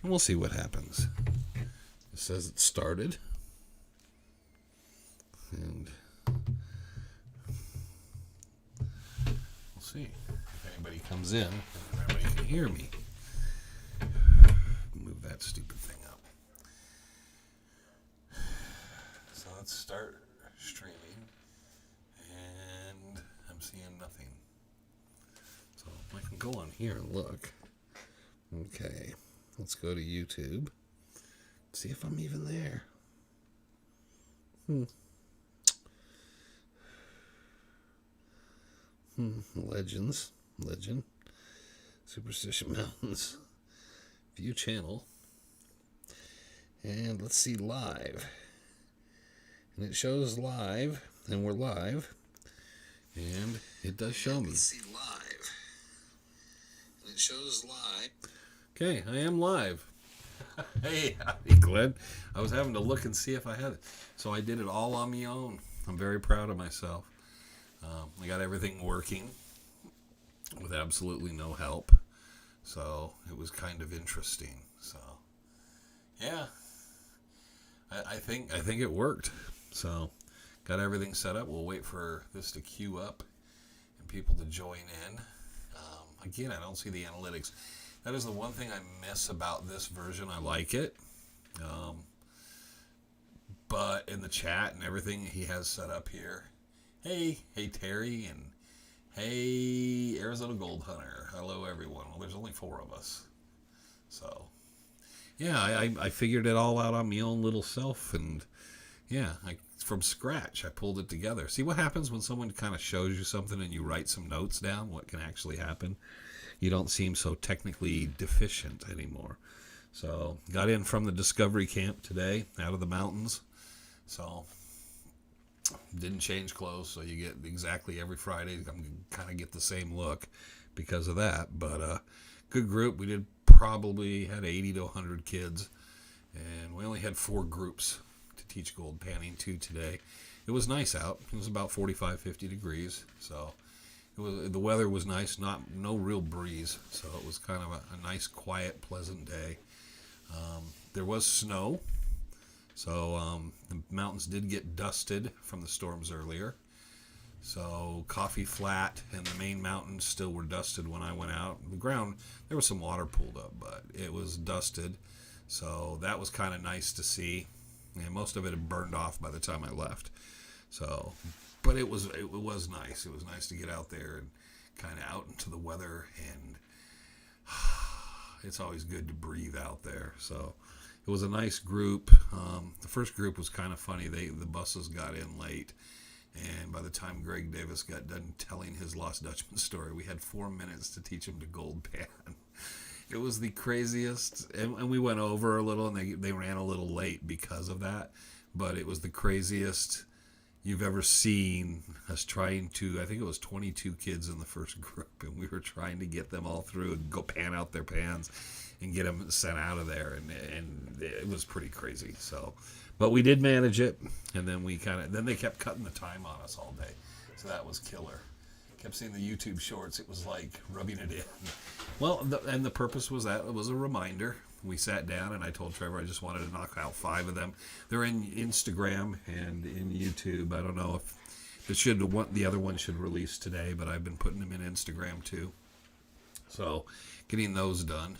And we'll see what happens. It says it started. And we'll see if anybody comes in and everybody can hear me. Move that stupid thing up. So let's start streaming. And I'm seeing nothing. So I can go on here and look. Okay. Let's go to YouTube. See if I'm even there. Legend. Superstition Mountains. View channel. And let's see live. And it shows live. And we're live. And it does show me. Let's see live. And it shows live. Okay, I am live. Hey, howdy, Glenn. I was having to look and see if I had it. So I did it all on my own. I'm very proud of myself. I got everything working with absolutely no help. So it was kind of interesting. So, yeah. I think it worked. So, got everything set up. We'll wait for this to queue up and people to join in. Again, I don't see the analytics. That is the one thing I miss about this version. I like it. But in the chat and everything he has set up here. Hey Terry, and hey Arizona Gold Hunter. Hello everyone. Well, there's only 4 of us. So, yeah, I figured it all out on my own little self, and yeah, from scratch I pulled it together. See what happens when someone kind of shows you something and you write some notes down, what can actually happen. You don't seem so technically deficient anymore. So, got in from the Discovery Camp today, out of the mountains. So, didn't change clothes, so you get exactly every Friday. I'm kind of get the same look because of that. But good group. We probably had 80 to 100 kids, and we only had 4 groups to teach gold panning to today. It was nice out. It was about 45, 50 degrees, so the weather was nice, no real breeze, so it was kind of a nice, quiet, pleasant day. There was snow, so the mountains did get dusted from the storms earlier. So Coffee Flat and the main mountains still were dusted when I went out. The ground, there was some water pulled up, but it was dusted, so that was kind of nice to see. And most of it had burned off by the time I left. So, but it was nice. It was nice to get out there and kind of out into the weather, and it's always good to breathe out there. So it was a nice group. The first group was kind of funny. The buses got in late, and by the time Greg Davis got done telling his Lost Dutchman story, we had 4 minutes to teach him to gold pan. It was the craziest, and we went over a little, and they ran a little late because of that, but it was the craziest you've ever seen us trying to, I think it was 22 kids in the first group, and we were trying to get them all through and go pan out their pans and get them sent out of there, and it was pretty crazy. So, but we did manage it, and then then they kept cutting the time on us all day, so that was killer. Kept seeing the YouTube shorts. It was like rubbing it in. Well, and the purpose was that it was a reminder. We sat down, and I told Trevor I just wanted to knock out 5 of them. They're in Instagram and in YouTube. I don't know if the other one should release today, but I've been putting them in Instagram too. So, getting those done.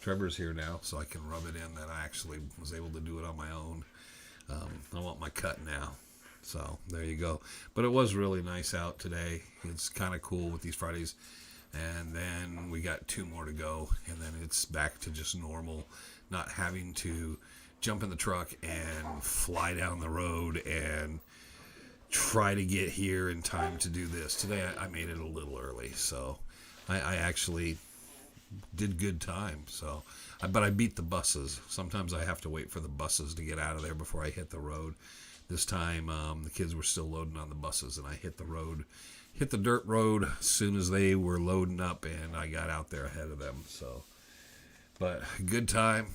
Trevor's here now, so I can rub it in that I actually was able to do it on my own. I want my cut now. So, there you go. But it was really nice out today. It's kind of cool with these Fridays. And then we got 2 more to go, and then it's back to just normal, not having to jump in the truck and fly down the road and try to get here in time to do this. Today I made it a little early, so I actually did good time. So, but I beat the buses. Sometimes I have to wait for the buses to get out of there before I hit the road. This time the kids were still loading on the buses, and I hit the dirt road as soon as they were loading up, and I got out there ahead of them. So, but good time,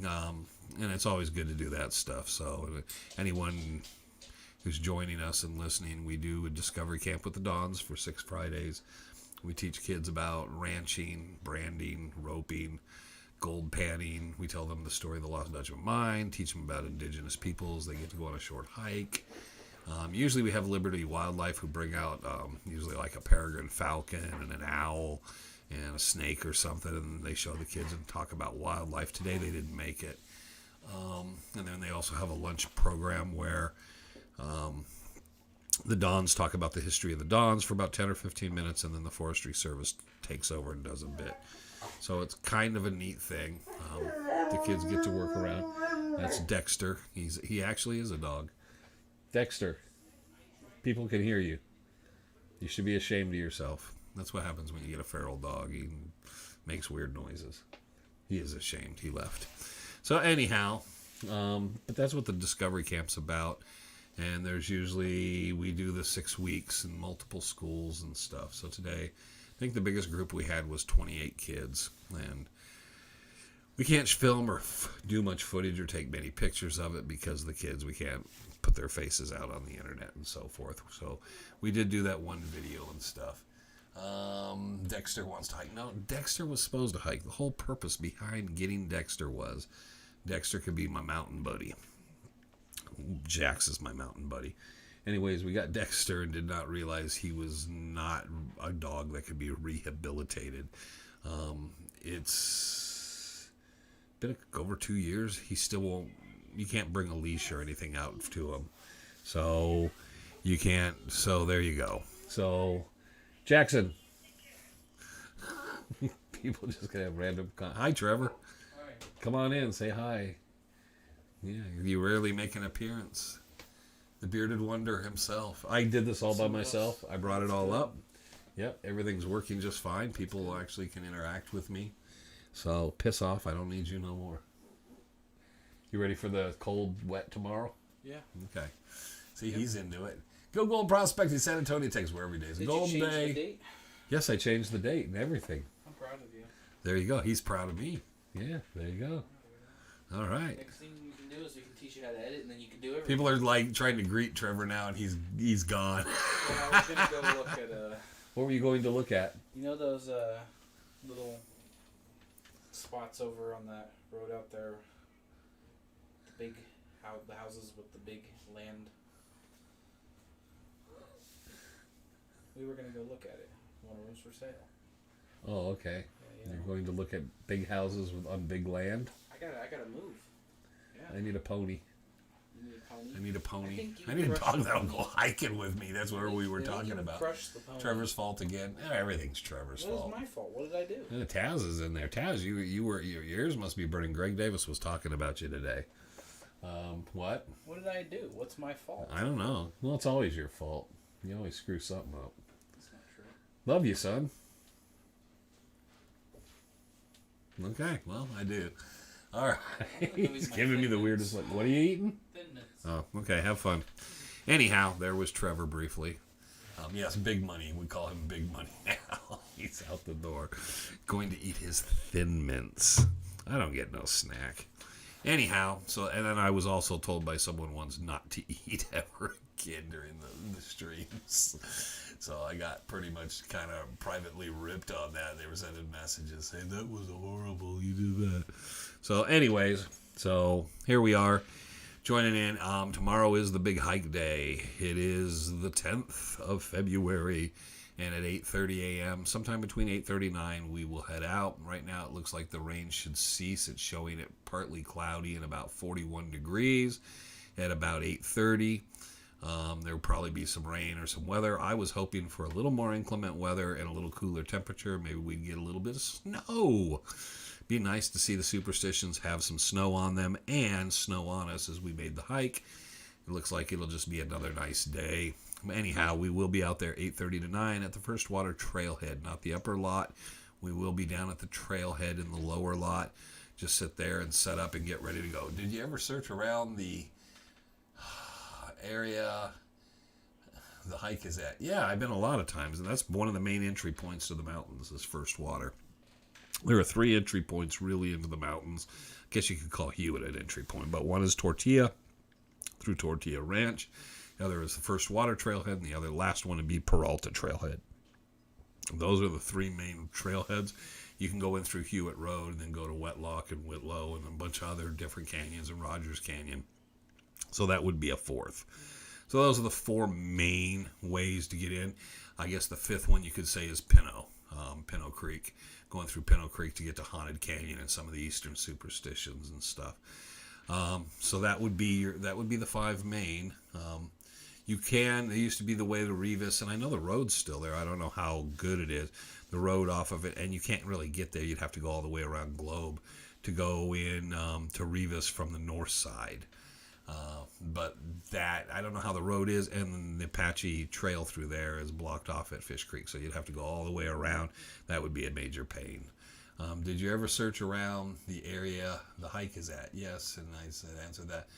and it's always good to do that stuff. So anyone who's joining us and listening, we do a Discovery Camp with the Dons for 6 Fridays. We teach kids about ranching, branding, roping, gold panning. We tell them the story of the Lost Dutchman mine, teach them about indigenous peoples. They get to go on a short hike. Usually we have Liberty Wildlife who bring out usually like a peregrine falcon and an owl and a snake or something, and they show the kids and talk about wildlife. Today they didn't make it. And then they also have a lunch program where the Dons talk about the history of the Dons for about 10 or 15 minutes, and then the Forestry Service takes over and does a bit. So it's kind of a neat thing. The kids get to work around. That's Dexter. He actually is a dog. Dexter, people can hear you. You should be ashamed of yourself. That's what happens when you get a feral dog. He makes weird noises. He is ashamed. He left. So anyhow, but that's what the Discovery Camp's about. And there's usually, we do the 6 weeks in multiple schools and stuff. So today, I think the biggest group we had was 28 kids. And we can't film or do much footage or take many pictures of it because the kids, we can't put their faces out on the internet and so forth. So we did do that one video and stuff. Dexter wants to hike. No, Dexter was supposed to hike. The whole purpose behind getting Dexter was Dexter could be my mountain buddy. Jax is my mountain buddy. Anyways, we got Dexter and did not realize he was not a dog that could be rehabilitated. It's been over 2 years. He still won't. You can't bring a leash or anything out to him. So you can't. So there you go. So Jackson. People just gonna have random. Hi, Trevor. Hi. Come on in. Say hi. Yeah, you rarely make an appearance. The bearded wonder himself. I did this all by myself. I brought it all up. Yep, everything's working just fine. People actually can interact with me. So piss off. I don't need you no more. You ready for the cold, wet tomorrow? Yeah. Okay. See, he's into it. Go Gold Prospecting San Antonio takes where every day is a golden you change day. The date? Yes, I changed the date and everything. I'm proud of you. There you go. He's proud of me. Yeah, there you go. All right. Next thing you can do is we can teach you how to edit, and then you can do everything. People are like trying to greet Trevor now, and he's gone. Yeah, I was gonna go look at What were you going to look at? you know those little spots over on that road out there, the houses with the big land. We were gonna go look at it. One of them's for sale. Oh, okay. Yeah, You're going to look at big houses on big land? I gotta move. Yeah. I need a pony. You need a pony? I need a pony. I I need a dog that'll go hiking with me. That's what we were talking about. Crush the pony. Trevor's fault again. Everything's Trevor's fault. What is my fault? What did I do? Yeah, Taz is in there. Taz, your ears must be burning. Greg Davis was talking about you today. What? What did I do? What's my fault? I don't know. Well, it's always your fault. You always screw something up. That's not true. Love you, son. Okay, well, I do. All right. He's giving me the weirdest look. What are you eating? Thin mints. Oh, okay. Have fun. Anyhow, there was Trevor briefly. Yes, Big Money. We call him Big Money now. He's out the door. Going to eat his Thin Mints. I don't get no snack. Anyhow, and then I was also told by someone once not to eat ever again during the streams. So I got pretty much kind of privately ripped on that. They were sending messages saying, that was horrible, you did that. So anyways, so here we are joining in. Tomorrow is the big hike day. It is the 10th of February. And at 8:30 a.m., sometime between 8:30 and 9, we will head out. Right now, it looks like the rain should cease. It's showing it partly cloudy and about 41 degrees at about 8:30. There will probably be some rain or some weather. I was hoping for a little more inclement weather and a little cooler temperature. Maybe we'd get a little bit of snow. Be nice to see the Superstitions have some snow on them and snow on us as we made the hike. It looks like it'll just be another nice day. Anyhow, we will be out there 8:30 to 9 at the First Water Trailhead, not the upper lot. We will be down at the trailhead in the lower lot. Just sit there and set up and get ready to go. Did you ever search around the area the hike is at? Yeah, I've been a lot of times, and that's one of the main entry points to the mountains is First Water. There are 3 entry points really into the mountains. I guess you could call Hewitt an entry point, but one is Tortilla through Tortilla Ranch. The other is the First Water Trailhead, and the other last one would be Peralta Trailhead. Those are the 3 main trailheads. You can go in through Hewitt Road and then go to Wetlock and Whitlow and a bunch of other different canyons and Rogers Canyon. So that would be a fourth. So those are the 4 main ways to get in. I guess the 5th one you could say is Pinot Creek. Going through Pinot Creek to get to Haunted Canyon and some of the eastern superstitions and stuff. So that would be the 5 main. There used to be the way to Revis, and I know the road's still there. I don't know how good it is, the road off of it, and you can't really get there. You'd have to go all the way around Globe to go in to Revis from the north side. But that, I don't know how the road is, and the Apache Trail through there is blocked off at Fish Creek, so you'd have to go all the way around. That would be a major pain. Did you ever search around the area the hike is at? Yes, and I said answer that.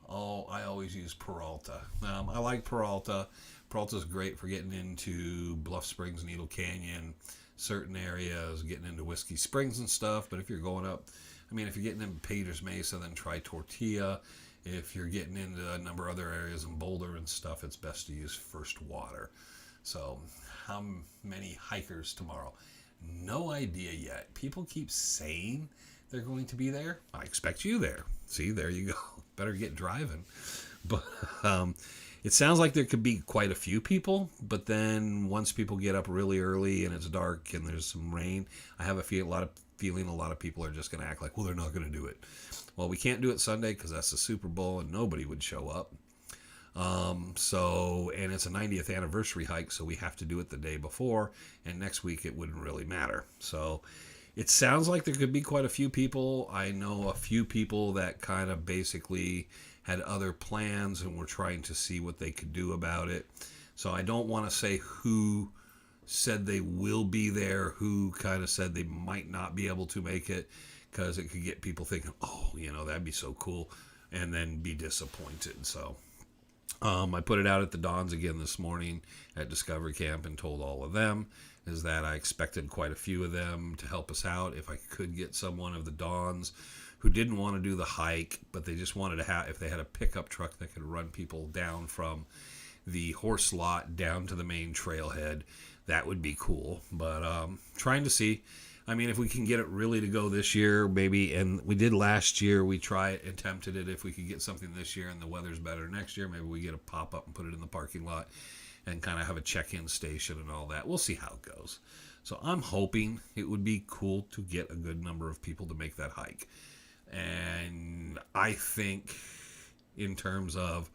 Oh, I always use Peralta. I like Peralta. Peralta's great for getting into Bluff Springs, Needle Canyon, certain areas, getting into Whiskey Springs and stuff. But if you're going up, if you're getting into Peters Mesa, then try Tortilla. If you're getting into a number of other areas in Boulder and stuff, it's best to use First Water. So, how many hikers tomorrow? No idea yet. People keep saying they're going to be there. I expect you there. See, there you go. Better get driving. But it sounds like there could be quite a few people, but then once people get up really early and it's dark and there's some rain, I have a lot of people are just going to act like, well, they're not going to do it. Well, we can't do it Sunday because that's the Super Bowl and nobody would show up. And it's a 90th anniversary hike, so we have to do it the day before, and next week it wouldn't really matter. So it sounds like there could be quite a few people. I know a few people that kind of basically had other plans and were trying to see what they could do about it. So I don't want to say who said they will be there, who kind of said they might not be able to make it, because it could get people thinking, oh, that'd be so cool, and then be disappointed. So I put it out at the Dons again this morning at Discovery Camp and told all of them is that I expected quite a few of them to help us out. If I could get someone of the Dons who didn't want to do the hike, but they just wanted to have, if they had a pickup truck that could run people down from the horse lot down to the main trailhead, that would be cool. But trying to see. If we can get it really to go this year, maybe, and we did last year, we attempted it. If we could get something this year and the weather's better next year, maybe we get a pop-up and put it in the parking lot and kind of have a check-in station and all that. We'll see how it goes. So I'm hoping it would be cool to get a good number of people to make that hike. And I think in terms of,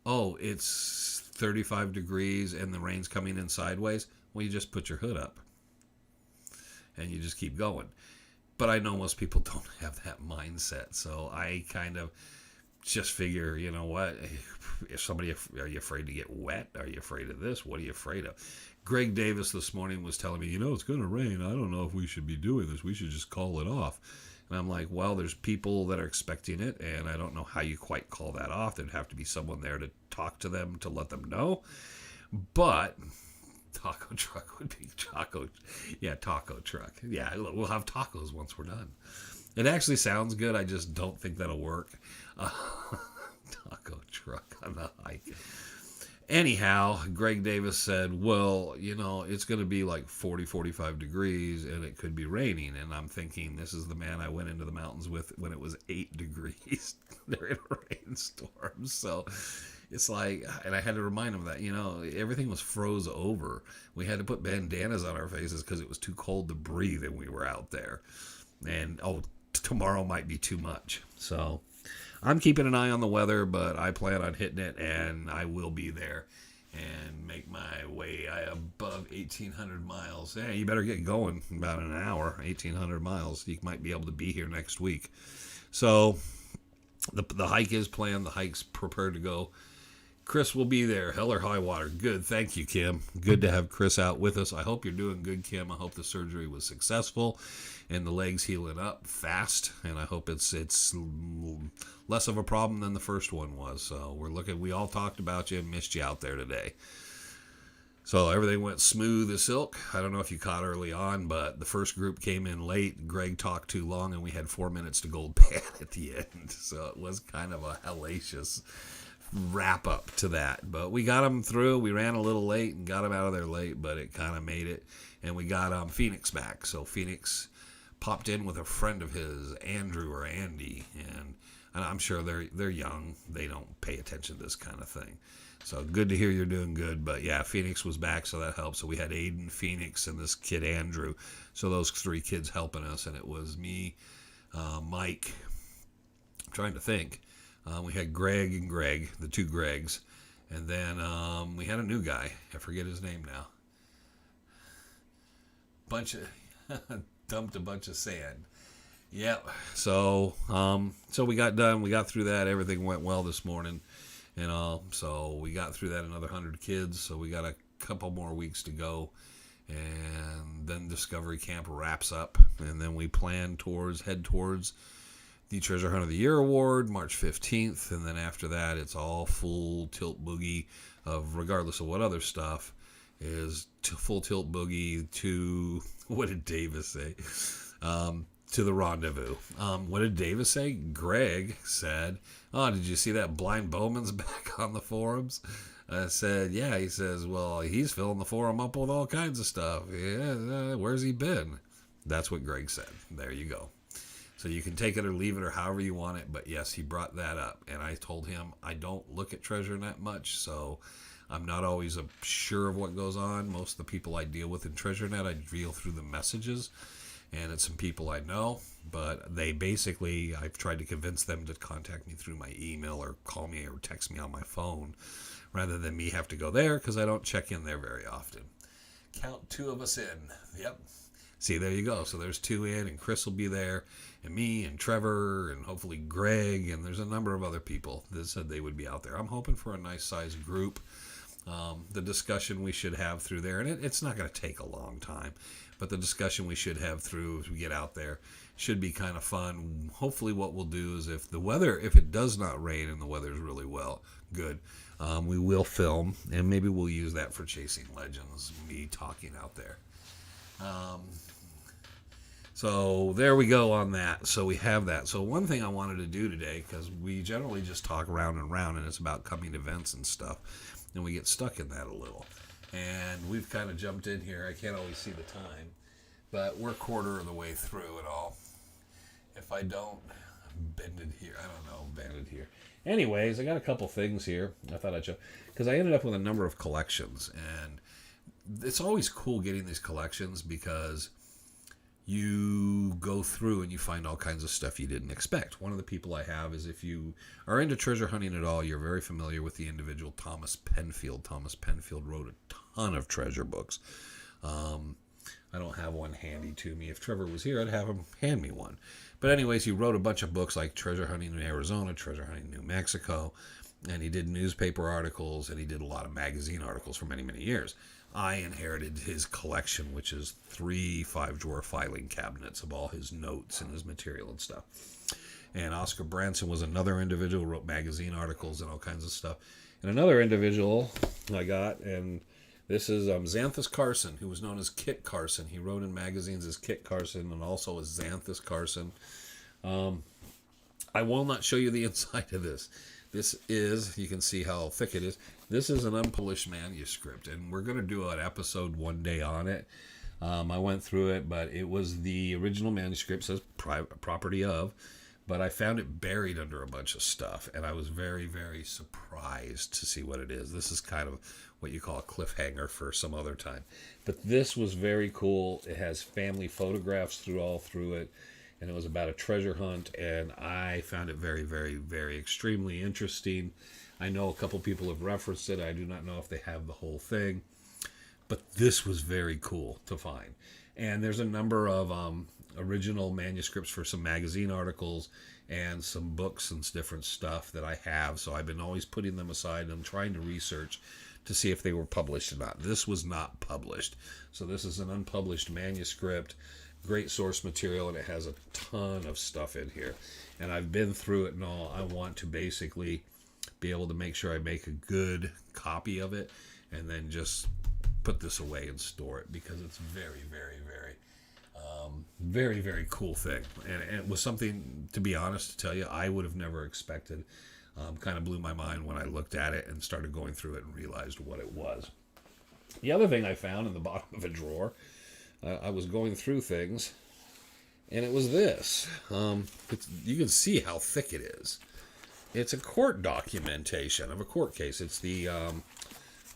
it's 35 degrees and the rain's coming in sideways, well, you just put your hood up. And you just keep going. But I know most people don't have that mindset. So I kind of just figure, you know what? If are you afraid to get wet? Are you afraid of this? What are you afraid of? Greg Davis this morning was telling me, it's going to rain. I don't know if we should be doing this. We should just call it off. And I'm like, well, there's people that are expecting it. And I don't know how you quite call that off. There'd have to be someone there to talk to them to let them know. But taco truck would be taco truck. Yeah, we'll have tacos once we're done. It actually sounds good. I just don't think that'll work. Taco truck on the hike. Anyhow, Greg Davis said, well, it's going to be like 40, 45 degrees and it could be raining. And I'm thinking, this is the man I went into the mountains with when it was 8 degrees. They're in a rainstorm. So it's like, and I had to remind him that, everything was froze over. We had to put bandanas on our faces because it was too cold to breathe and we were out there. And, tomorrow might be too much. So I'm keeping an eye on the weather, but I plan on hitting it and I will be there and make my way above 1,800 miles. Hey, you better get going in about an hour, 1,800 miles. You might be able to be here next week. So the hike is planned. The hike's prepared to go. Chris will be there, hell or high water. Good. Thank you, Kim. Good to have Chris out with us. I hope you're doing good, Kim. I hope the surgery was successful and the leg's healing up fast. And I hope it's less of a problem than the first one was. So we all talked about you and missed you out there today. So everything went smooth as silk. I don't know if you caught early on, but the first group came in late. Greg talked too long and we had 4 minutes to gold pan at the end. So it was kind of a hellacious wrap up to that, but we got them through. We ran a little late and got them out of there late, but it kind of made it, and we got Phoenix back. So Phoenix popped in with a friend of his, Andrew or Andy, and I'm sure they're young. They don't pay attention to this kind of thing. So good to hear you're doing good. But yeah, Phoenix was back, so that helped. So we had Aiden, Phoenix, and this kid Andrew. So those 3 kids helping us, and it was me, Mike. I'm trying to think. We had Greg and Greg, the 2 Gregs, and then we had a new guy. I forget his name now. Dumped a bunch of sand. Yep. So we got done. We got through that. Everything went well this morning. So we got through that, another 100 kids. So we got a couple more weeks to go. And then Discovery Camp wraps up. And then we head towards the Treasure Hunt of the Year Award, March 15th. And then after that, it's all full tilt boogie regardless of what other stuff is full tilt boogie to, what did Davis say? To the rendezvous. What did Davis say? Greg said, "Oh, did you see that blind Bowman's back on the forums?" I said, "Yeah." He says, "Well, he's filling the forum up with all kinds of stuff." Yeah, where's he been? That's what Greg said. There you go. So you can take it or leave it or however you want it. But yes, he brought that up. And I told him I don't look at TreasureNet much, so I'm not always sure of what goes on. Most of the people I deal with in TreasureNet, I deal through the messages. And it's some people I know, but they basically, I've tried to convince them to contact me through my email or call me or text me on my phone rather than me have to go there because I don't check in there very often. Count 2 of us in. Yep. See, there you go. So there's 2 in, and Chris will be there, and me, and Trevor, and hopefully Greg, and there's a number of other people that said they would be out there. I'm hoping for a nice sized group. The discussion we should have through there, and it's not going to take a long time, but the discussion we should have through as we get out there should be kind of fun. Hopefully what we'll do is if it does not rain and the weather's really good, we will film, and maybe we'll use that for Chasing Legends, me talking out there. So there we go on that. So we have that. So one thing I wanted to do today, because we generally just talk round and round, and it's about coming events and stuff, and we get stuck in that a little. And we've kind of jumped in here. I can't always see the time, but we're quarter of the way through it all. If I don't bend it here, bend it here. Anyways, I got a couple things here I thought I'd show, because I ended up with a number of collections, and it's always cool getting these collections because you go through and you find all kinds of stuff you didn't expect. One of the people I have is, if you are into treasure hunting at all, you're very familiar with the individual Thomas Penfield. Thomas Penfield wrote a ton of treasure books. I don't have one handy to me. If Trevor was here, I'd have him hand me one. But anyways, he wrote a bunch of books like Treasure Hunting in Arizona, Treasure Hunting in New Mexico, and he did newspaper articles, and he did a lot of magazine articles for many, many years. I inherited his collection, which is 3 5-drawer filing cabinets of all his notes and his material and stuff. And Oscar Branson was another individual who wrote magazine articles and all kinds of stuff. And another individual I got, and this is Xanthus Carson, who was known as Kit Carson. He wrote in magazines as Kit Carson and also as Xanthus Carson. I will not show you the inside of this. This is, you can see how thick it is. This is an unpublished manuscript, and we're going to do an episode one day on it. I went through it, but it was the original manuscript, says property of, but I found it buried under a bunch of stuff, and I was very, very surprised to see what it is. This is kind of what you call a cliffhanger for some other time. But this was very cool. It has family photographs all through it, and it was about a treasure hunt, and I found it very, very, very extremely interesting. I know a couple people have referenced it. I do not know if they have the whole thing, but this was very cool to find. And there's a number of original manuscripts for some magazine articles and some books and different stuff that I have. So I've been always putting them aside and trying to research to see if they were published or not. This was not published. So this is an unpublished manuscript, great source material, and it has a ton of stuff in here. And I've been through it and all. I want to basically be able to make sure I make a good copy of it and then just put this away and store it, because it's very, very, very, very cool thing. And it was something, to be honest, to tell you, I would have never expected. Kind of blew my mind when I looked at it and started going through it and realized what it was. The other thing I found in the bottom of a drawer, I was going through things, And it was this. You can see how thick it is. It's a court documentation of a court case. It's the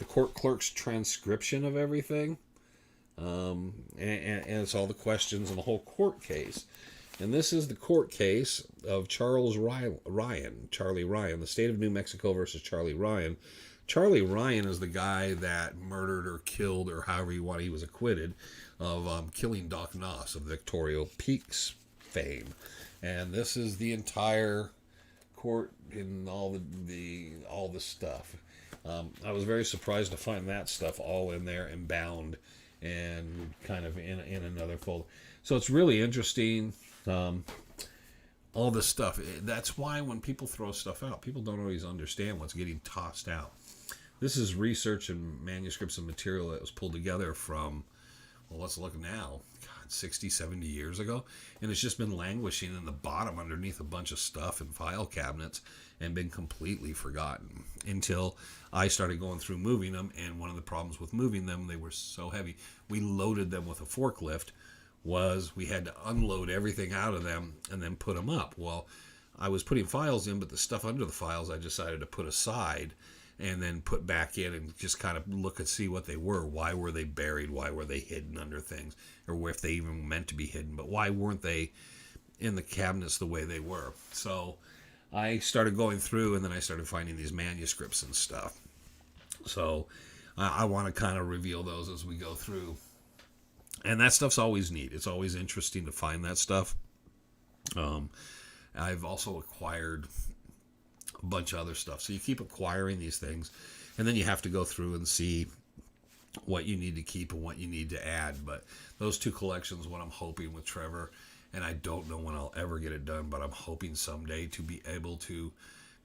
court clerk's transcription of everything. And it's all the questions in the whole court case. And this is the court case of Charlie Ryan, the state of New Mexico versus Charlie Ryan. Charlie Ryan is the guy that murdered or killed, or however you want, he was acquitted of killing Doc Noss of Victoria Peaks fame. And this is the entire court and all the stuff. I was very surprised to find that stuff all in there and bound and kind of in another folder. So it's really interesting. All this stuff. That's why when people throw stuff out, people don't always understand what's getting tossed out. This is research and manuscripts and material that was pulled together from, well, let's look now, 60, 70 years ago. And it's just been languishing in the bottom underneath a bunch of stuff in file cabinets and been completely forgotten until I started going through moving them. And one of the problems with moving them, they were so heavy. We loaded them with a forklift. We had to unload everything out of them and then put them up. Well, I was putting files in, but the stuff under the files I decided to put aside and then put back in and just kind of look and see what they were. Why were they buried? Why were they hidden under things? Or if they even meant to be hidden. But why weren't they in the cabinets the way they were? So I started going through, and then I started finding these manuscripts and stuff. So I want to kind of reveal those as we go through. And that stuff's always neat. It's always interesting to find that stuff. I've also acquired a bunch of other stuff. So you keep acquiring these things, and then you have to go through and see what you need to keep and what you need to add. But those two collections, what I'm hoping with Trevor, and I don't know when I'll ever get it done, but I'm hoping someday to be able to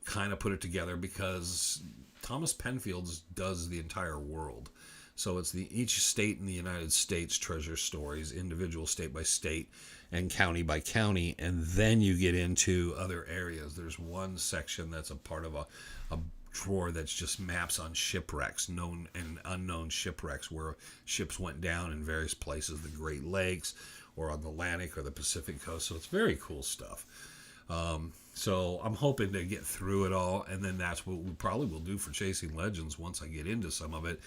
kind of put it together, because Thomas Penfield's does the entire world. So it's each state in the United States treasures stories, individual state by state and county by county, and then you get into other areas. There's one section that's a part of a drawer that's just maps on shipwrecks, known and unknown shipwrecks, where ships went down in various places, the Great Lakes or on the Atlantic or the Pacific coast. So it's very cool stuff. So I'm hoping to get through it all, and then that's what we probably will do for Chasing Legends once I get into some of it,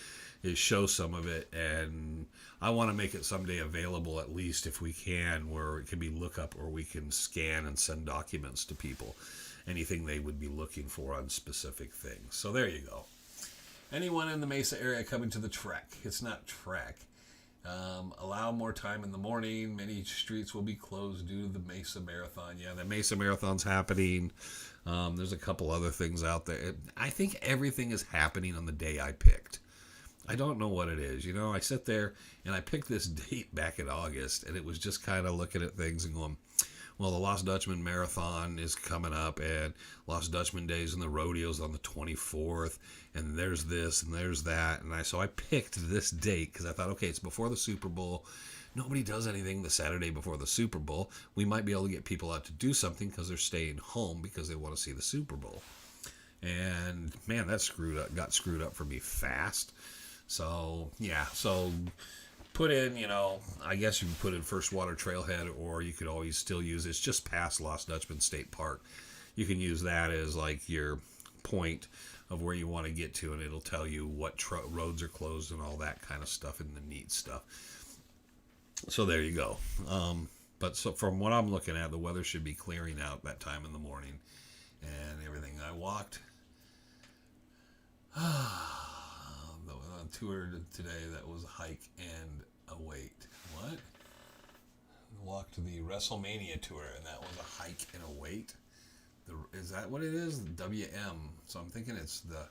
is show some of it. And I want to make it someday available, at least if we can, where it can be lookup, or we can scan and send documents to people, anything they would be looking for on specific things. So there you go. Anyone in the Mesa area coming to the trek? It's not trek. Allow more time in the morning. Many streets will be closed due to the Mesa Marathon. Yeah, the Mesa Marathon's happening. There's a couple other things out there. I think everything is happening on the day I picked. I don't know what it is. You know, I sit there and I picked this date back in August, and it was just kind of looking at things and going, well, the Lost Dutchman Marathon is coming up, and Lost Dutchman Days and the rodeo's on the 24th, and there's this and there's that. And so I picked this date because I thought, okay, it's before the Super Bowl. Nobody does anything the Saturday before the Super Bowl. We might be able to get people out to do something because they're staying home because they want to see the Super Bowl. And man, that got screwed up for me fast. So yeah, so put in, I guess you can put in First Water Trailhead, or you could always still use, it's just past Lost Dutchman State Park. You can use that as like your point of where you want to get to, and it'll tell you what roads are closed and all that kind of stuff, and the neat stuff. So there you go. But so from what I'm looking at, the weather should be clearing out that time in the morning and everything. I walked on tour today that was a hike and a wait. What? Walked to the WrestleMania tour, and that was a hike and a wait. Is that what it is? The WM. So I'm thinking it's the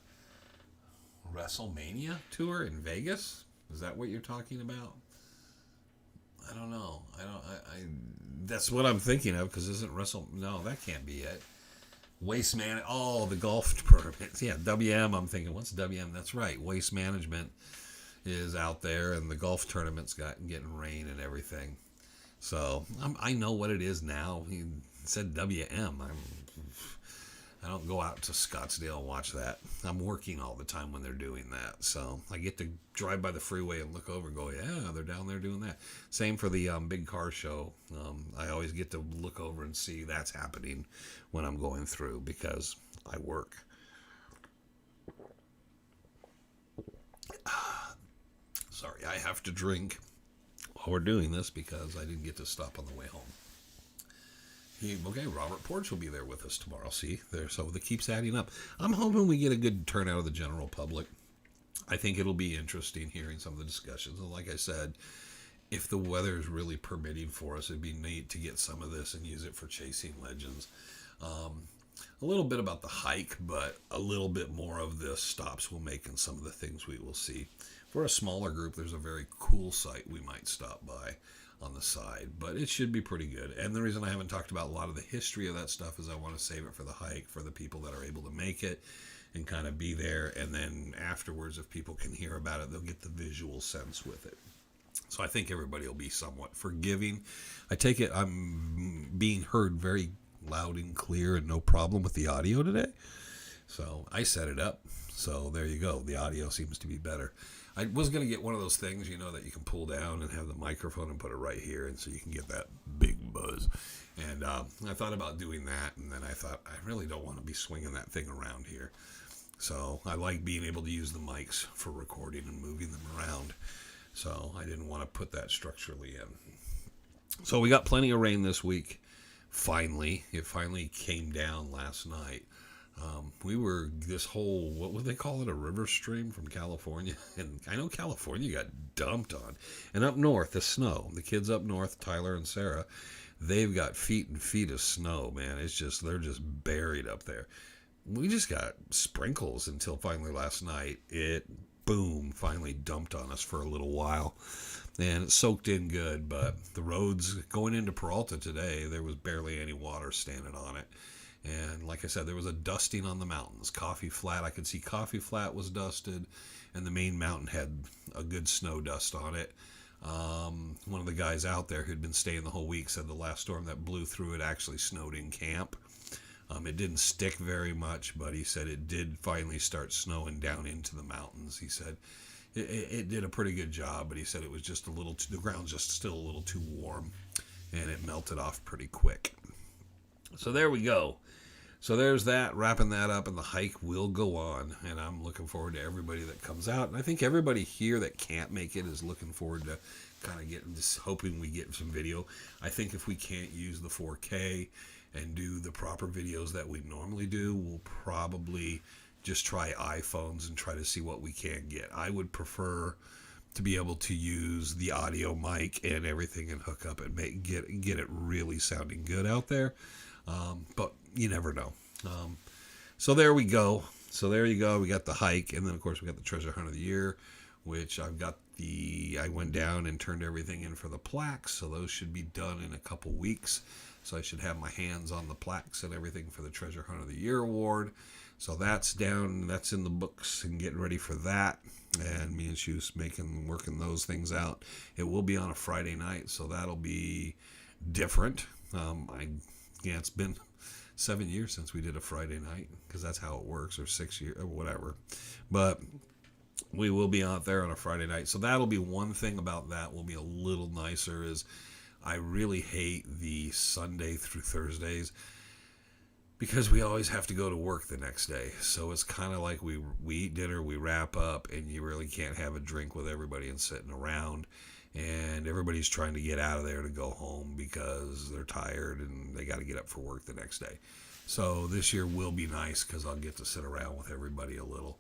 WrestleMania tour in Vegas. Is that what you're talking about? I don't know. That's what I'm thinking of, because isn't No, that can't be it. Waste Man. Oh, the golf tournament. Yeah, WM. I'm thinking, what's WM? That's right. Waste Management is out there, and the golf tournament's getting rain and everything. So I know what it is now. He said WM. I don't go out to Scottsdale and watch that. I'm working all the time when they're doing that. So I get to drive by the freeway and look over and go, yeah, they're down there doing that. Same for the big car show. I always get to look over and see that's happening when I'm going through because I work. Sorry, I have to drink while we're doing this because I didn't get to stop on the way home. Okay, Robert Porch will be there with us tomorrow. See, there, so it keeps adding up. I'm hoping we get a good turnout of the general public. I think it'll be interesting hearing some of the discussions. And like I said, if the weather is really permitting for us, it'd be neat to get some of this and use it for chasing legends. A little bit about the hike, but a little bit more of the stops we'll make and some of the things we will see. For a smaller group, there's a very cool site we might stop by on the side, but it should be pretty good. And the reason I haven't talked about a lot of the history of that stuff is I want to save it for the hike, for the people that are able to make it and kind of be there. And then afterwards, if people can hear about it, they'll get the visual sense with it. So I think everybody will be somewhat forgiving. I take it I'm being heard very loud and clear and no problem with the audio today. So I set it up. So there you go. The audio seems to be better. I was going to get one of those things, you know, that you can pull down and have the microphone and put it right here, and so you can get that big buzz. And I thought about doing that, and then I thought, I really don't want to be swinging that thing around here. So I like being able to use the mics for recording and moving them around. So I didn't want to put that structurally in. So we got plenty of rain this week. Finally, it finally came down last night. We were this whole, what would they call it, a river stream from California. And I know California got dumped on. And up north, the snow. The kids up north, Tyler and Sarah, they've got feet and feet of snow, man. It's just, they're just buried up there. We just got sprinkles until finally last night. It, boom, finally dumped on us for a little while. And it soaked in good, but the roads going into Peralta today, there was barely any water standing on it. And like I said, there was a dusting on the mountains. Coffee Flat, I could see Coffee Flat was dusted, and the main mountain had a good snow dust on it. One of the guys out there who'd been staying the whole week said the last storm that blew through it actually snowed in camp. It didn't stick very much, but he said it did finally start snowing down into the mountains. He said it did a pretty good job, but he said it was just a little too, the ground's just still a little too warm, and it melted off pretty quick. So there we go. So there's that, wrapping that up, and the hike will go on, and I'm looking forward to everybody that comes out. And I think everybody here that can't make it is looking forward to kind of getting this, hoping we get some video. I think if we can't use the 4K and do the proper videos that we normally do, we'll probably just try iPhones and try to see what we can get. I would prefer to be able to use the audio mic and everything and hook up and get it really sounding good out there. But you never know. So there we go. So there you go. We got the hike, and then of course we got the treasure hunt of the year, which I went down and turned everything in for the plaques. So those should be done in a couple weeks. So I should have my hands on the plaques and everything for the treasure hunt of the year award. So that's down, that's in the books and getting ready for that. And me and Shoes working those things out. It will be on a Friday night, so that'll be different. It's been 7 years since we did a Friday night, because that's how it works, or 6 years, or whatever. But we will be out there on a Friday night. So that'll be one thing about that will be a little nicer, is I really hate the Sunday through Thursdays, because we always have to go to work the next day. So it's kind of like we eat dinner, we wrap up, and you really can't have a drink with everybody and sitting around. And everybody's trying to get out of there to go home because they're tired and they got to get up for work the next day. So this year will be nice because I'll get to sit around with everybody a little.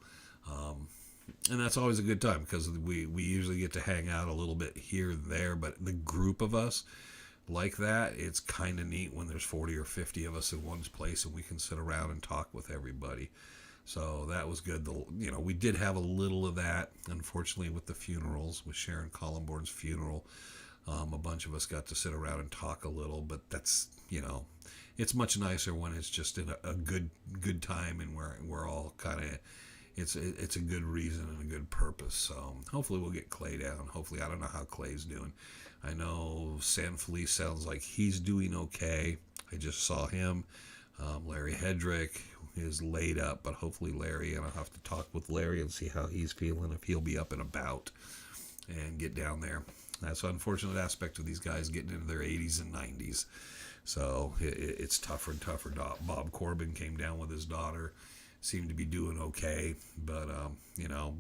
And that's always a good time, because we usually get to hang out a little bit here and there. But the group of us like that, it's kind of neat when there's 40 or 50 of us in one place and we can sit around and talk with everybody. So that was good. We did have a little of that, unfortunately, with the funerals, with Sharon Collenborn's funeral. A bunch of us got to sit around and talk a little, but that's, it's much nicer when it's just in a good time, and we're all kind of, it's a good reason and a good purpose. So hopefully we'll get Clay down. Hopefully, I don't know how Clay's doing. I know San Felice sounds like he's doing okay. I just saw him. Larry Hedrick, is laid up, but hopefully Larry, and I'll have to talk with Larry and see how he's feeling, if he'll be up and about and get down there. That's an unfortunate aspect of these guys getting into their 80s and 90s. So it's tougher and tougher. Bob Corbin came down with his daughter, seemed to be doing okay, but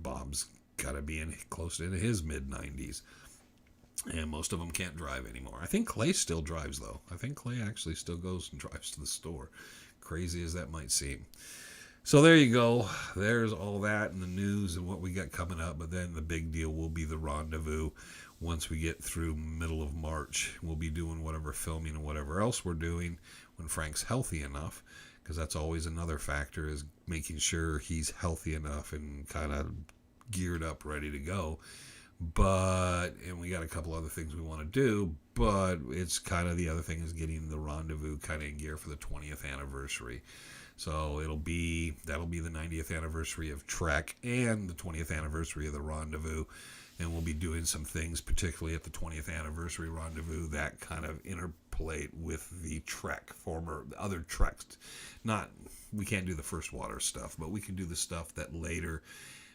Bob's got to be in close into his mid-90s. And most of them can't drive anymore. I think Clay still drives, though. I think Clay actually still goes and drives to the store. Crazy as that might seem. So there you go. There's all that in the news and what we got coming up. But then the big deal will be the rendezvous. Once we get through middle of March, we'll be doing whatever filming and whatever else we're doing when Frank's healthy enough. Because that's always another factor, is making sure he's healthy enough and kind of geared up, ready to go. And we got a couple other things we want to do, but it's kind of the other thing is getting the rendezvous kind of in gear for the 20th anniversary. So that'll be the 90th anniversary of Trek and the 20th anniversary of the rendezvous. And we'll be doing some things, particularly at the 20th anniversary rendezvous, that kind of interpolate with the Trek, the other Treks. We can't do the first water stuff, but we can do the stuff that later,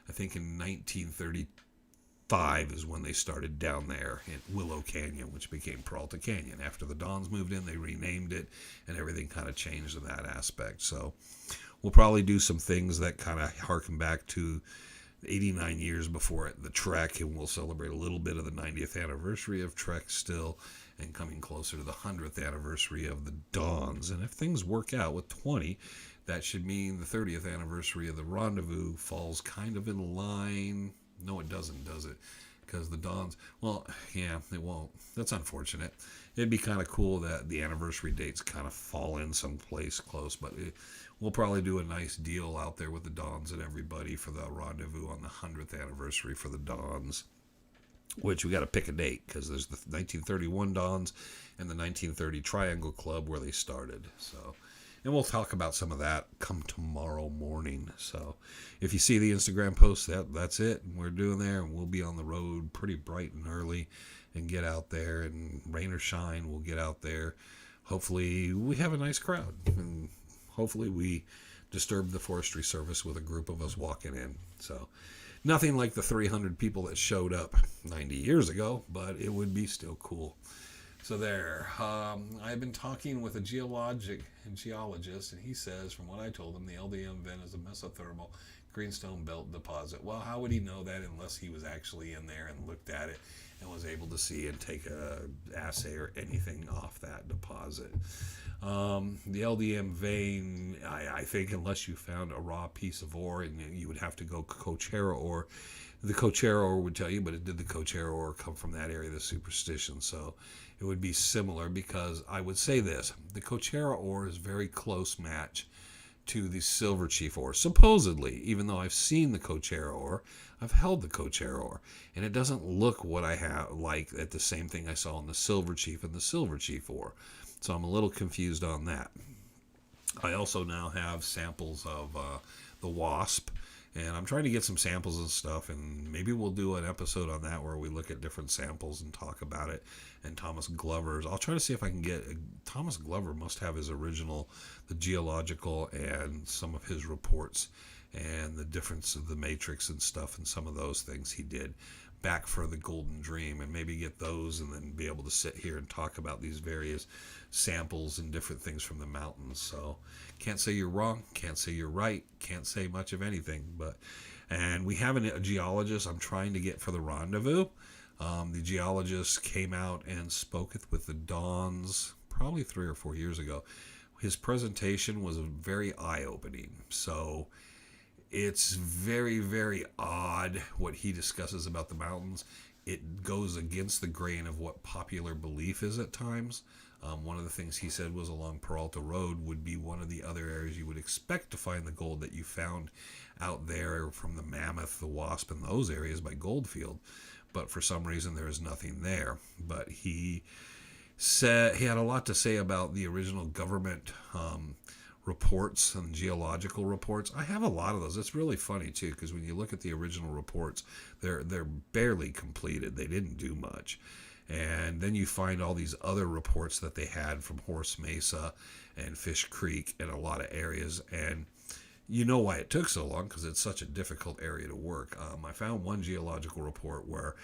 I think in 1935 is when they started down there in Willow Canyon, which became Peralta Canyon. After the Dons moved in, they renamed it, and everything kind of changed in that aspect. So we'll probably do some things that kind of harken back to 89 years before the Trek, and we'll celebrate a little bit of the 90th anniversary of Trek still, and coming closer to the 100th anniversary of the Dons. And if things work out with 20, that should mean the 30th anniversary of the rendezvous falls kind of in line. No, it doesn't, does it? Because the Dons, well, yeah, it won't. That's unfortunate. It'd be kind of cool that the anniversary dates kind of fall in someplace close, but we'll probably do a nice deal out there with the Dons and everybody for the rendezvous on the 100th anniversary for the Dons, which we got to pick a date, because there's the 1931 Dons and the 1930 Triangle Club where they started. So, and we'll talk about some of that come tomorrow morning. So if you see the Instagram post, that's it. We're doing there, and we'll be on the road pretty bright and early and get out there, and rain or shine, we'll get out there. Hopefully we have a nice crowd, and hopefully we disturb the Forestry Service with a group of us walking in. So nothing like the 300 people that showed up 90 years ago, but it would be still cool. So there, I've been talking with a geologist, and he says, from what I told him, the LDM vent is a mesothermal greenstone belt deposit. Well, how would he know that unless he was actually in there and looked at it and was able to see and take a assay or anything off that deposit? The LDM vein, I think, unless you found a raw piece of ore, and you would have to go Cochera ore. The Cochera ore would tell you, but did the Cochera ore come from that area, the Superstition? So it would be similar, because I would say this: the Cochera ore is very close match to the Silver Chief ore, supposedly. Even though I've seen the Cochera ore, I've held the Cochera ore, and it doesn't look what I have like at the same thing I saw in the Silver Chief and the Silver Chief ore. So I'm a little confused on that. I also now have samples of the Wasp, and I'm trying to get some samples and stuff, and maybe we'll do an episode on that where we look at different samples and talk about it. And Thomas Glover's, I'll try to see if I can get, Thomas Glover must have his original, the geological, and some of his reports, and the difference of the matrix and stuff, and some of those things he did back for the Golden Dream, and maybe get those, and then be able to sit here and talk about these various samples and different things from the mountains. So can't say you're wrong, can't say you're right, can't say much of anything. And we have a geologist I'm trying to get for the rendezvous. The geologist came out and spoke with the Dons probably 3 or 4 years ago. His presentation was very eye-opening. So it's very, very odd what he discusses about the mountains. It goes against the grain of what popular belief is at times. One of the things he said was along Peralta Road would be one of the other areas you would expect to find the gold that you found out there from the Mammoth, the Wasp, and those areas by Goldfield. But for some reason there is nothing there. But he said he had a lot to say about the original government reports and geological reports. I have a lot of those. It's really funny too, because when you look at the original reports, they're barely completed. They didn't do much. And then you find all these other reports that they had from Horse Mesa and Fish Creek and a lot of areas. And you know why it took so long, because it's such a difficult area to work. I found one geological report where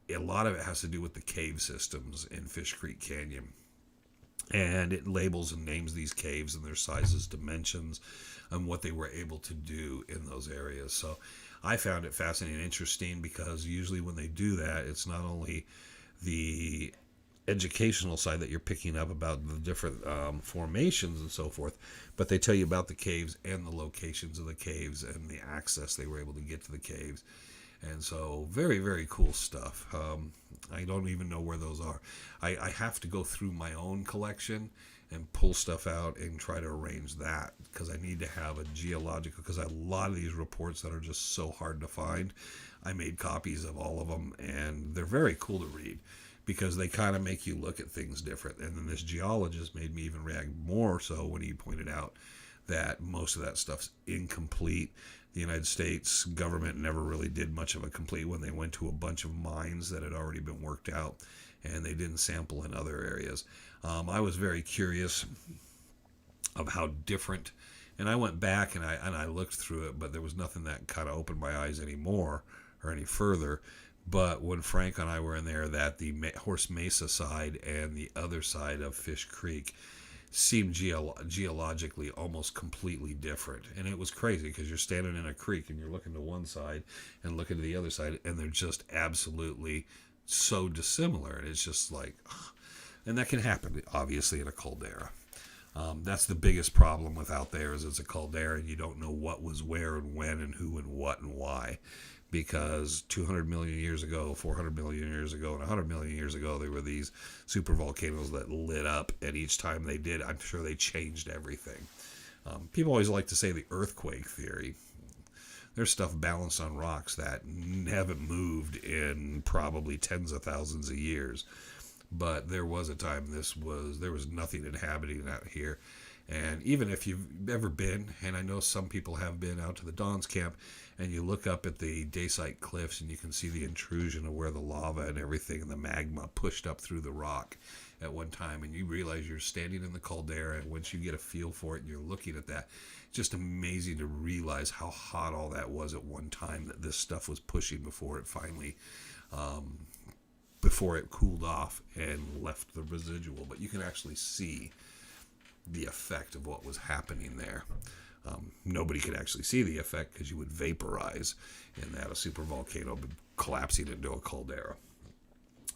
a lot of it has to do with the cave systems in Fish Creek Canyon. And it labels and names these caves and their sizes, dimensions, and what they were able to do in those areas. So I found it fascinating and interesting, because usually when they do that, it's not only the educational side that you're picking up about the different formations and so forth, but they tell you about the caves and the locations of the caves and the access they were able to get to the caves. And so very, very cool stuff. I don't even know where those are. I have to go through my own collection and pull stuff out and try to arrange that, because I need to have a geological, because a lot of these reports that are just so hard to find, I made copies of all of them, and they're very cool to read, because they kind of make you look at things different. And then this geologist made me even react more so when he pointed out that most of that stuff's incomplete. The United States government never really did much of a complete when they went to a bunch of mines that had already been worked out, and they didn't sample in other areas. I was very curious of how different, and I went back and I looked through it, but there was nothing that kind of opened my eyes anymore or any further. But when Frank and I were in there, that the Horse Mesa side and the other side of Fish Creek seemed geologically almost completely different. And it was crazy, because you're standing in a creek and you're looking to one side and looking to the other side, and they're just absolutely so dissimilar. And it's just like, and that can happen obviously in a caldera. That's the biggest problem with out there, is it's a caldera and you don't know what was where and when and who and what and why. Because 200 million years ago, 400 million years ago, and 100 million years ago, there were these super volcanoes that lit up, and each time they did, I'm sure they changed everything. People always like to say the earthquake theory. There's stuff balanced on rocks that haven't moved in probably tens of thousands of years. But there was a time there was nothing inhabiting out here. And even if you've ever been, and I know some people have been out to the Don's Camp, and you look up at the Dacite Cliffs and you can see the intrusion of where the lava and everything and the magma pushed up through the rock at one time, and you realize you're standing in the caldera, and once you get a feel for it and you're looking at that, it's just amazing to realize how hot all that was at one time, that this stuff was pushing before it finally before it cooled off and left the residual. But you can actually see the effect of what was happening there. Nobody could actually see the effect, because you would vaporize in that a supervolcano collapsing into a caldera.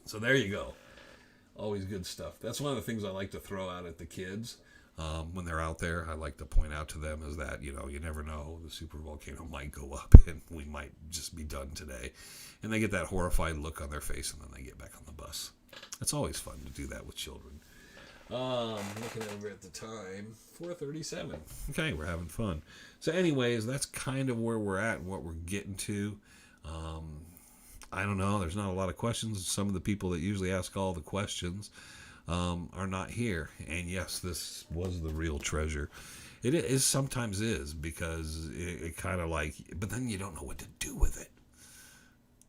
So there you go. Always good stuff. That's one of the things I like to throw out at the kids when they're out there. I like to point out to them is that, you never know. The supervolcano might go up and we might just be done today. And they get that horrified look on their face, and then they get back on the bus. It's always fun to do that with children. Looking over at the time, 4:37. Okay, we're having fun. So anyways, that's kind of where we're at and what we're getting to. I don't know. There's not a lot of questions. Some of the people that usually ask all the questions are not here. And yes, this was the real treasure. It is sometimes is, because it kind of like, but then you don't know what to do with it.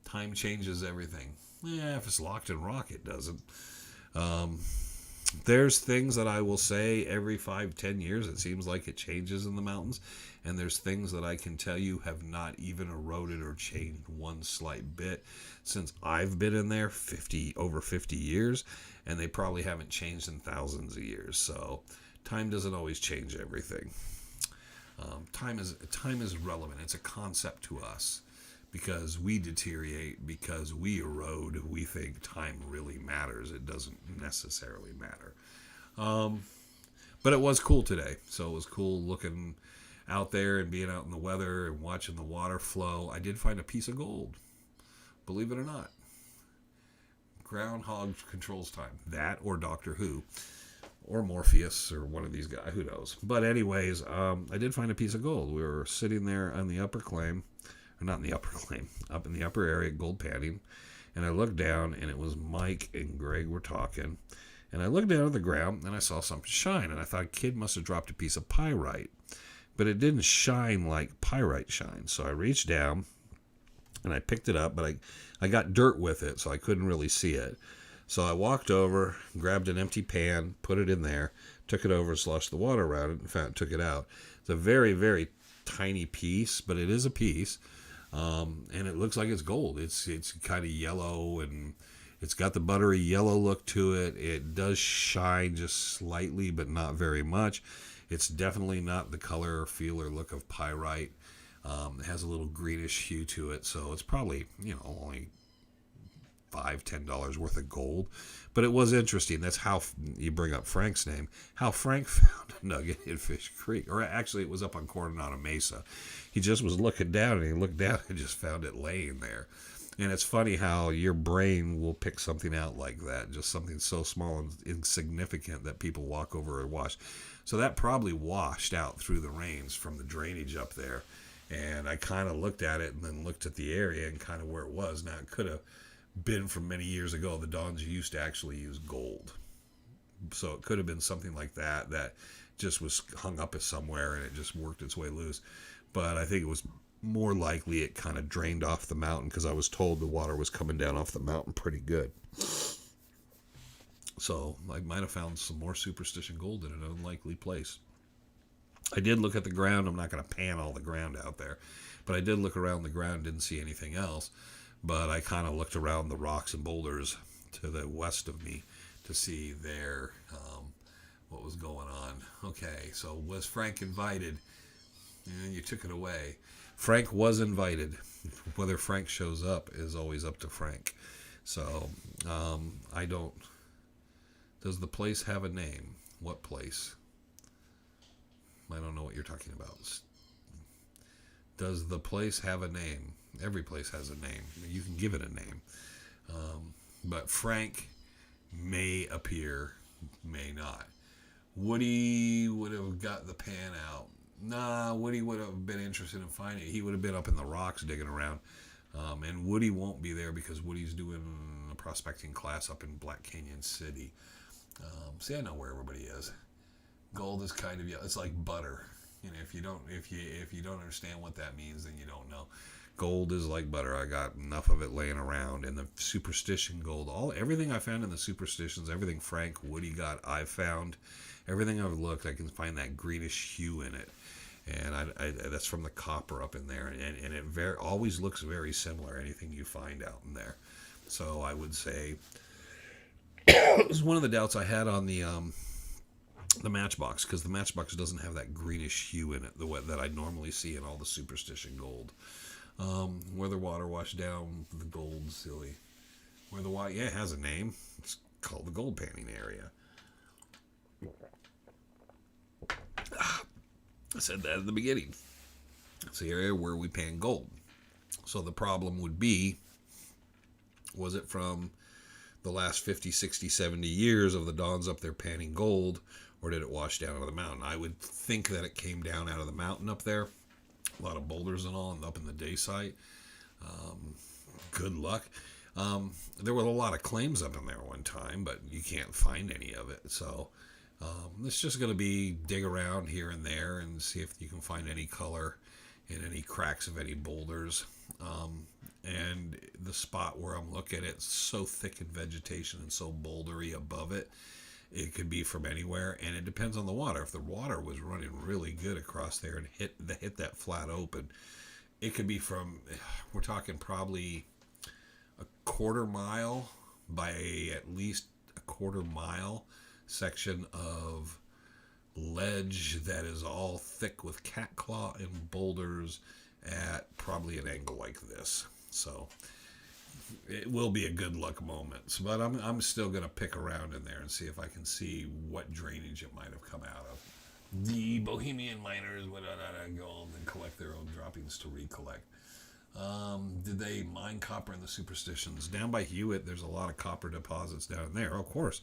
Time changes everything. Yeah, if it's locked in rock, it doesn't. There's things that I will say every 5-10 years, it seems like it changes in the mountains. And there's things that I can tell you have not even eroded or changed one slight bit since I've been in there over 50 years. And they probably haven't changed in thousands of years. So time doesn't always change everything. Time is relevant. It's a concept to us. Because we deteriorate, because we erode, we think time really matters. It doesn't necessarily matter. But it was cool today. So it was cool looking out there and being out in the weather and watching the water flow. I did find a piece of gold, believe it or not. Groundhog controls time. That or Doctor Who. Or Morpheus or one of these guys. Who knows? But anyways, I did find a piece of gold. We were sitting there on the upper claim. Not in the upper claim, up in the upper area, gold panning. And I looked down, and it was Mike and Greg were talking. And I looked down at the ground, and I saw something shine. And I thought a kid must have dropped a piece of pyrite. But it didn't shine like pyrite shines. So I reached down, and I picked it up. But I got dirt with it, so I couldn't really see it. So I walked over, grabbed an empty pan, put it in there, took it over, sloshed the water around it, and took it out. It's a very, very tiny piece, but it is a piece. And it looks like it's gold. It's kind of yellow, and it's got the buttery yellow look to it. It does shine just slightly, but not very much. It's definitely not the color, feel, or look of pyrite. It has a little greenish hue to it, so it's probably, only $5-10 worth of gold. But it was interesting. That's how you bring up Frank's name. How Frank found a nugget in Fish Creek. Or actually, it was up on Coronado Mesa. He just was looking down, and he looked down and just found it laying there. And it's funny how your brain will pick something out like that. Just something so small and insignificant that people walk over and wash. So that probably washed out through the rains from the drainage up there. And I kind of looked at it and then looked at the area and kind of where it was. Now, it could have been from many years ago. The Dons used to actually use gold. So it could have been something like that just was hung up somewhere and it just worked its way loose. But I think it was more likely it kind of drained off the mountain, because I was told the water was coming down off the mountain pretty good. So I might have found some more Superstition gold in an unlikely place. I did look at the ground. I'm not going to pan all the ground out there, but I did look around the ground, didn't see anything else. But I kind of looked around the rocks and boulders to the west of me to see there what was going on. Okay, so was Frank invited? And you took it away. Frank was invited. Whether Frank shows up is always up to Frank. So I don't... Does the place have a name? What place? I don't know what you're talking about. Does the place have a name? Every place has a name. You can give it a name. But Frank may appear, may not. Woody would have got the pan out. Nah, Woody would have been interested in finding it. He would have been up in the rocks digging around. And Woody won't be there because Woody's doing a prospecting class up in Black Canyon City. See, I know where everybody is. Gold is kind of, it's like butter. If you don't understand what that means, then you don't know. Gold is like butter. I got enough of it laying around. And the Superstition gold, everything I found in the Superstitions, everything Frank, Woody got, I found. Everything I've looked, I can find that greenish hue in it. And I that's from the copper up in there. And it always looks very similar, anything you find out in there. So I would say it was one of the doubts I had on the Matchbox, because the Matchbox doesn't have that greenish hue in it the way that I normally see in all the Superstition gold. Where the water washed down the gold, silly. Where the water, it has a name. It's called the gold panning area. I said that at the beginning. It's the area where we pan gold. So the problem would be, was it from the last 50, 60, 70 years of the Dons up there panning gold, or did it wash down out of the mountain? I would think that it came down out of the mountain up there. A lot of boulders and all, and up in the day site. Good luck. There were a lot of claims up in there one time, but you can't find any of it. So it's just going to be dig around here and there and see if you can find any color in any cracks of any boulders. And the spot where I'm looking, it's so thick in vegetation and so bouldery above it. It could be from anywhere, and it depends on the water. If the water was running really good across there and hit that flat open, it could be from, we're talking probably a quarter mile by at least a quarter mile section of ledge that is all thick with cat claw and boulders at probably an angle like this. So it will be a good luck moment. But I'm still going to pick around in there and see if I can see what drainage it might have come out of. The Bohemian miners went out of gold and collect their own droppings to recollect. Did they mine copper in the Superstitions? Down by Hewitt, there's a lot of copper deposits down there, of course.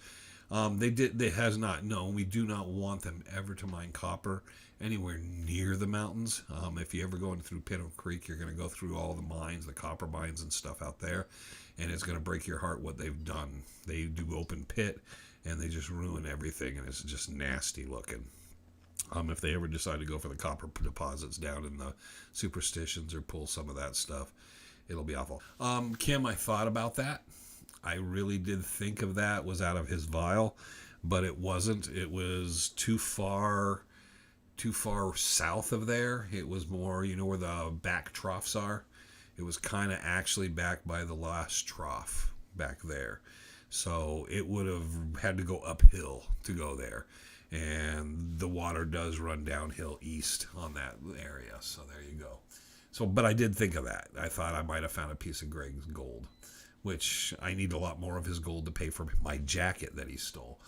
They did. They has not. No, we do not want them ever to mine copper anywhere near the mountains. If you ever go in through Pinto Creek, you're going to go through all the mines, the copper mines and stuff out there, and it's going to break your heart what they've done. They do open pit, and they just ruin everything, and it's just nasty looking. If they ever decide to go for the copper deposits down in the Superstitions or pull some of that stuff, it'll be awful. Kim, I thought about that. I really did think of that was out of his vial, but it wasn't. It was too far south of there. It was more, where the back troughs are. It was kind of actually back by the last trough back there. So it would have had to go uphill to go there. And the water does run downhill east on that area. So there you go. So, but I did think of that. I thought I might have found a piece of Greg's gold, which I need a lot more of his gold to pay for my jacket that he stole.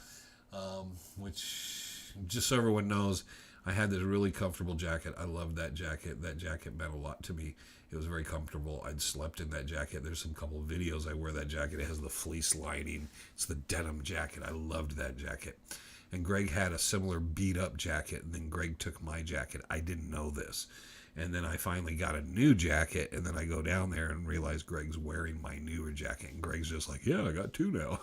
Which, just so everyone knows, I had this really comfortable jacket. I loved that jacket. That jacket meant a lot to me. It was very comfortable. I'd slept in that jacket. There's some couple of videos I wear that jacket. It has the fleece lining. It's the denim jacket. I loved that jacket. And Greg had a similar beat-up jacket, and then Greg took my jacket. I didn't know this. And then I finally got a new jacket, and then I go down there and realize Greg's wearing my newer jacket. And Greg's just like, yeah, I got two now.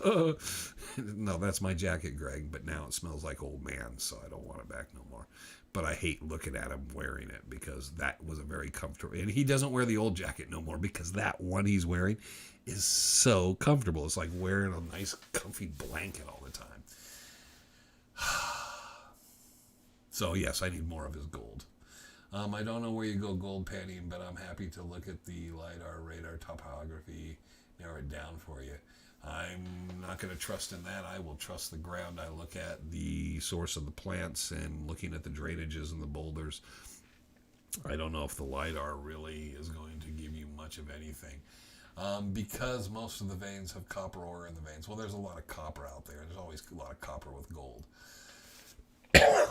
No, that's my jacket, Greg, but now it smells like old man, so I don't want it back no more. But I hate looking at him wearing it because that was a very comfortable. And he doesn't wear the old jacket no more because that one he's wearing is so comfortable. It's like wearing a nice, comfy blanket all the time. So, yes, I need more of his gold. I don't know where you go gold panning, but I'm happy to look at the LiDAR radar topography, narrow it down for you. I'm not going to trust in that. I will trust the ground. I look at the source of the plants and looking at the drainages and the boulders. I don't know if the LiDAR really is going to give you much of anything. Because most of the veins have copper ore in the veins. Well, there's a lot of copper out there. There's always a lot of copper with gold.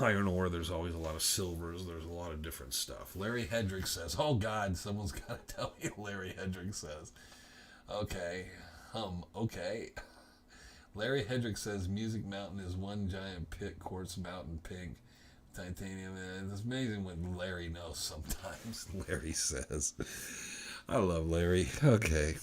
Iron ore, there's always a lot of silvers. There's a lot of different stuff. Larry Hedrick says, oh, God, someone's got to tell me what Larry Hedrick says. Okay. Okay. Larry Hedrick says Music Mountain is one giant pit, quartz mountain pink, titanium. It's amazing what Larry knows sometimes. Larry says. I love Larry. Okay.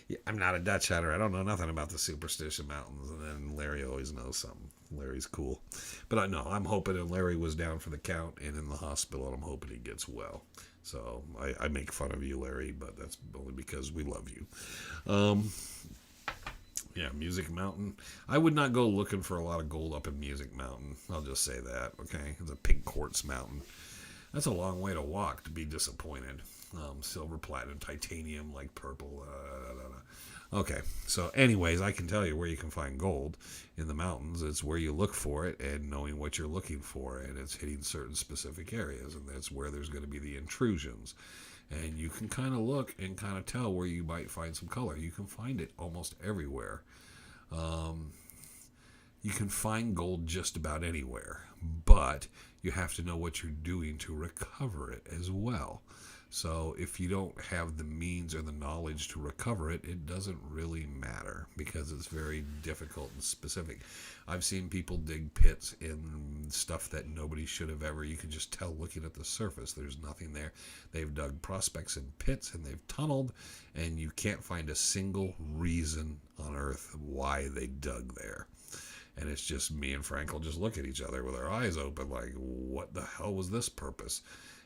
Yeah, I'm not a Dutch hunter. I don't know nothing about the Superstition Mountains. And then Larry always knows something. Larry's cool. But I know, I'm hoping, and Larry was down for the count and in the hospital, and I'm hoping he gets well. So I make fun of you, Larry, but that's only because we love you. Yeah, Music Mountain. I would not go looking for a lot of gold up in Music Mountain. I'll just say that, okay? It's a pink quartz mountain. That's a long way to walk to be disappointed. Silver, platinum, titanium, like purple. Okay, so anyways, I can tell you where you can find gold in the mountains. It's where you look for it and knowing what you're looking for, and it's hitting certain specific areas, and that's where there's going to be the intrusions. And you can kind of look and kind of tell where you might find some color. You can find it almost everywhere. You can find gold just about anywhere, but you have to know what you're doing to recover it as well. So if you don't have the means or the knowledge to recover it, it doesn't really matter because it's very difficult and specific. I've seen people dig pits in stuff that nobody should have ever. You can just tell looking at the surface. There's nothing there. They've dug prospects in pits and they've tunneled, and you can't find a single reason on earth why they dug there. And it's just me and Frank will just look at each other with our eyes open like, what the hell was this purpose?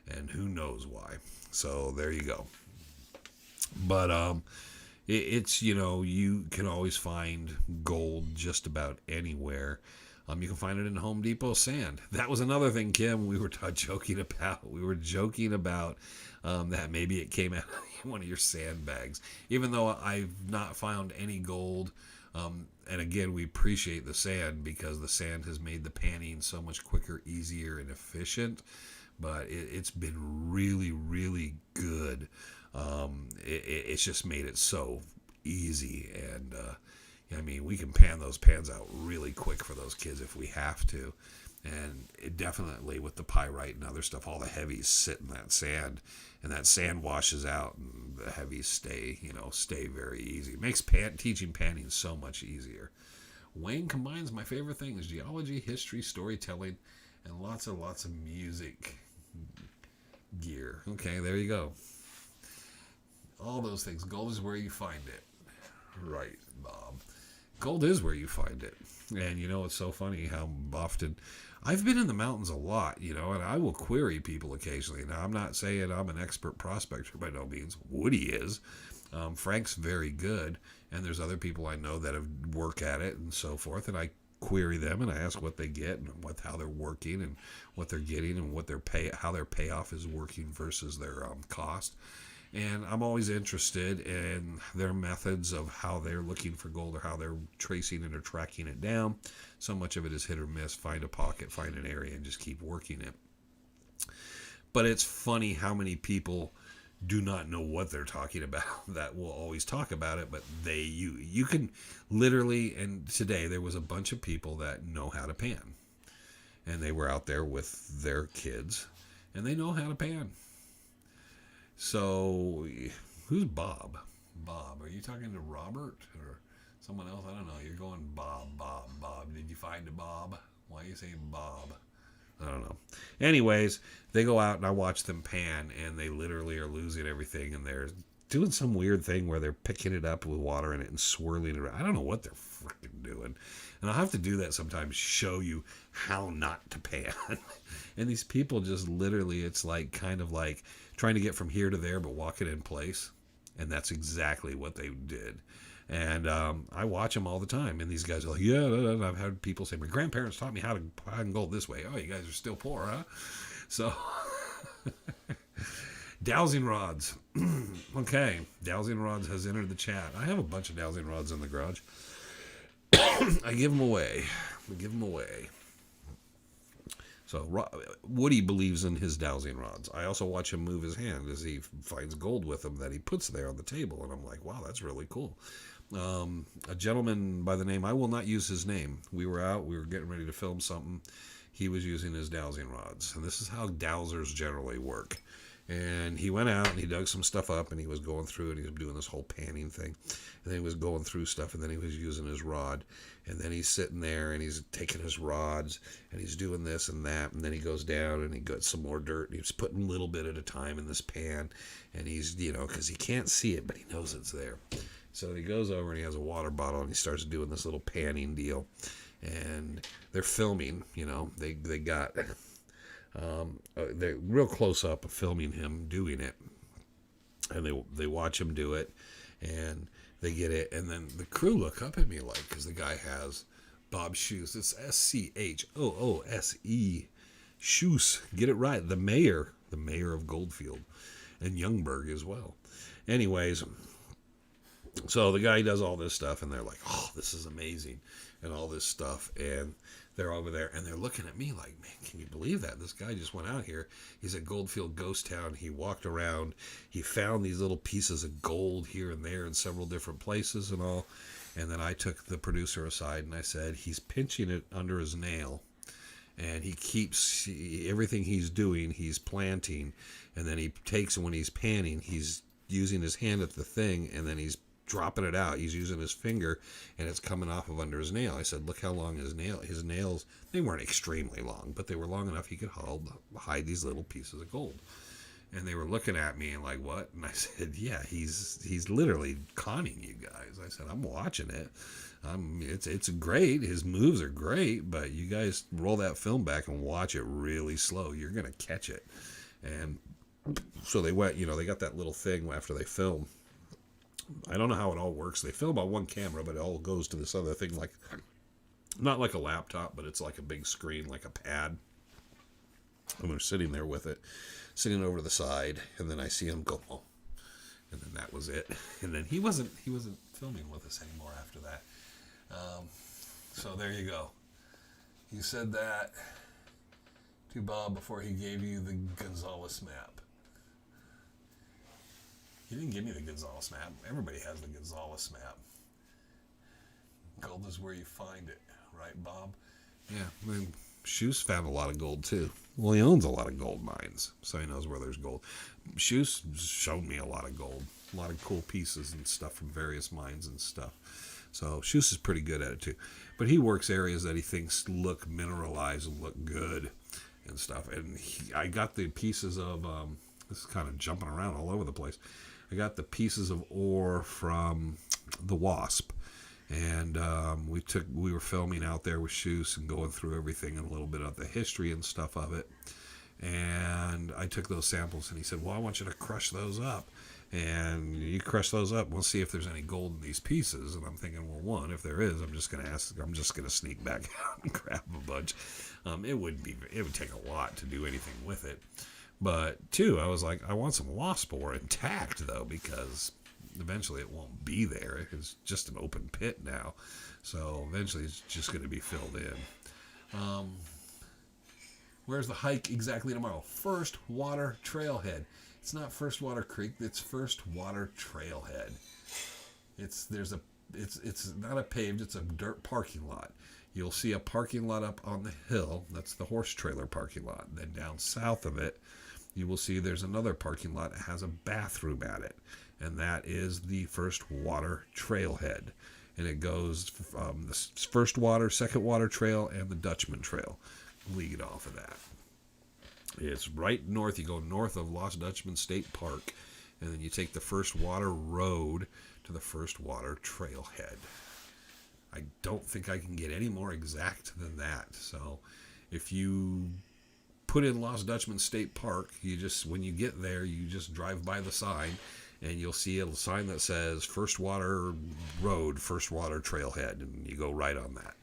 And who knows why. So there you go. But it's, you can always find gold just about anywhere. You can find it in Home Depot sand. That was another thing, Kim, we were joking about. We were joking about that maybe it came out of one of your sandbags. Even though I've not found any gold. And again, we appreciate the sand because the sand has made the panning so much quicker, easier, and efficient. But it's been really, really good. It's just made it so easy. And, we can pan those pans out really quick for those kids if we have to. And it definitely, with the pyrite and other stuff, all the heavies sit in that sand. And that sand washes out and the heavies stay very easy. It makes teaching panning so much easier. Wayne combines my favorite things: geology, history, storytelling, and lots of music gear. Okay, there you go. All those things. Gold is where you find it. Right, Bob. Gold is where you find it. And it's so funny how often I've been in the mountains a lot, and I will query people occasionally. Now, I'm not saying I'm an expert prospector by no means. Woody is. Frank's very good, and there's other people I know that have worked at it and so forth, and I query them and I ask what they get and how they're working and what they're getting and how their payoff is working versus their cost. And I'm always interested in their methods of how they're looking for gold or how they're tracing it or tracking it down. So much of it is hit or miss. Find a pocket, find an area, and just keep working it. But it's funny how many people do not know what they're talking about that will always talk about it, but you can literally, and today there was a bunch of people that know how to pan. And they were out there with their kids, and they know how to pan. So, who's Bob? Bob, are you talking to Robert or someone else? I don't know. You're going Bob. Did you find a Bob? Why are you saying Bob? I don't know. Anyways, they go out and I watch them pan, and they literally are losing everything, and they're doing some weird thing where they're picking it up with water in it and swirling it around. I don't know what they're freaking doing. And I'll have to do that sometimes, show you how not to pan. And these people just literally, it's like kind of like trying to get from here to there, but walk it in place. And that's exactly what they did. And I watch them all the time. And these guys are like, yeah. And I've had people say, my grandparents taught me how to pan gold this way. Oh, you guys are still poor, huh? So, dowsing rods. Okay, dowsing rods has entered the chat. I have a bunch of dowsing rods in the garage. I give them away. So Woody believes in his dowsing rods. I also watch him move his hand as he finds gold with them that he puts there on the table. And I'm like, wow, that's really cool. A gentleman by the name, I will not use his name. We were out. We were getting ready to film something. He was using his dowsing rods. And this is how dowsers generally work. And he went out and he dug some stuff up and he was going through and he was doing this whole panning thing. And then he was going through stuff and then he was using his rod. And then he's sitting there and he's taking his rods and he's doing this and that. And then he goes down and he got some more dirt and he's putting a little bit at a time in this pan. And he's, because he can't see it, but he knows it's there. So he goes over and he has a water bottle and he starts doing this little panning deal. And they're filming, they got... they're real close up of filming him doing it, and they watch him do it, and they get it, and then the crew look up at me like, because the guy has Bob's shoes. It's Schoose, Shoes. Get it right. The mayor of Goldfield, and Youngberg as well. Anyways, so the guy does all this stuff, and they're like, oh, this is amazing, and all this stuff, and they're over there, and they're looking at me like, man, can you believe that? This guy just went out here. He's at Goldfield Ghost Town. He walked around. He found these little pieces of gold here and there in several different places and all. And then I took the producer aside, and I said, he's pinching it under his nail. And he keeps everything he's doing, he's planting. And then he takes, when he's panning, he's using his hand at the thing, and then he's dropping it out. He's using his finger, and it's coming off of under his nail. I said, look how long his nails, they weren't extremely long, but they were long enough he could hide these little pieces of gold. And they were looking at me and like, what? And I said, yeah, he's literally conning you guys. I said, I'm watching it. It's great. His moves are great, but you guys roll that film back and watch it really slow. You're going to catch it. And so they went, they got that little thing after they film. I don't know how it all works. They film on one camera, but it all goes to this other thing, like not like a laptop, but it's like a big screen, like a pad. And they're sitting there with it, sitting over to the side, and then I see him go, oh, and then that was it. And then he wasn't filming with us anymore after that. So there you go. You said that to Bob before he gave you the Gonzales map. He didn't give me the Gonzales map. Everybody has the Gonzales map. Gold is where you find it, right, Bob? Yeah, I mean, Shoes found a lot of gold, too. Well, he owns a lot of gold mines, so he knows where there's gold. Shoes showed me a lot of gold, a lot of cool pieces and stuff from various mines and stuff. So Shoes is pretty good at it, too. But he works areas that he thinks look mineralized and look good and stuff. And I got the pieces of, this is kind of jumping around all over the place. I got the pieces of ore from the Wasp, and we were filming out there with Shoes and going through everything and a little bit of the history and stuff of it. And I took those samples, and he said, well, I want you to crush those up And you crush those up. We'll see if there's any gold in these pieces. And I'm thinking, well, one, if there is, I'm just going to sneak back out and grab a bunch. It would take a lot to do anything with it. But two, I was like, I want some lost ore intact though, because eventually it won't be there. It's just an open pit now. So eventually it's just going to be filled in. Where's the hike exactly tomorrow? First Water Trailhead. It's not First Water Creek. It's First Water Trailhead. It's not a paved. It's a dirt parking lot. You'll see a parking lot up on the hill. That's the horse trailer parking lot. Then down south of it, you will see there's another parking lot that has a bathroom at it, and that is the First Water Trailhead. And it goes from the First Water, Second Water Trail, and the Dutchman Trail. Lead off of that. It's right north. You go north of Lost Dutchman State Park, and then you take the First Water Road to the First Water Trailhead. I don't think I can get any more exact than that. So if you put in Lost Dutchman State Park, when you get there, you just drive by the sign, and you'll see a sign that says First Water Road, First Water Trailhead, and you go right on that.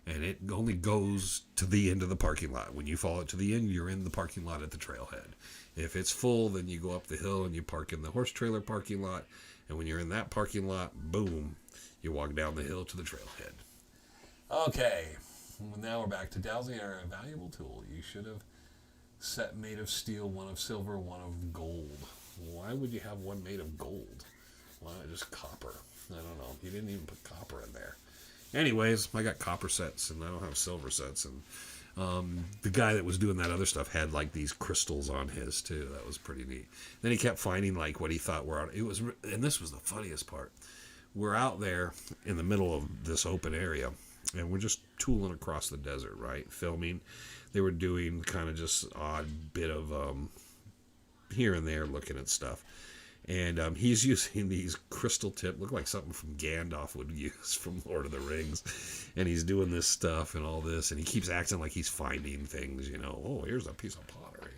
And it only goes to the end of the parking lot. When you follow it to the end, you're in the parking lot at the trailhead. If it's full, then you go up the hill and you park in the horse trailer parking lot. And when you're in that parking lot, boom, you walk down the hill to the trailhead. Okay, now we're back to dowsing our valuable tool. You should have set made of steel, one of silver, one of gold. Why would you have one made of gold? Why not just copper? I don't know. You didn't even put copper in there. Anyways, I got copper sets and I don't have silver sets. And the guy that was doing that other stuff had like these crystals on his too. That was pretty neat. Then he kept finding like what he thought were out. And this was the funniest part. We're out there in the middle of this open area, and we're just tooling across the desert, right? Filming. They were doing kind of just odd bit of here and there, looking at stuff. And he's using these crystal tip, look like something from Gandalf would use from Lord of the Rings. And he's doing this stuff and all this, and he keeps acting like he's finding things, Oh, here's a piece of pottery.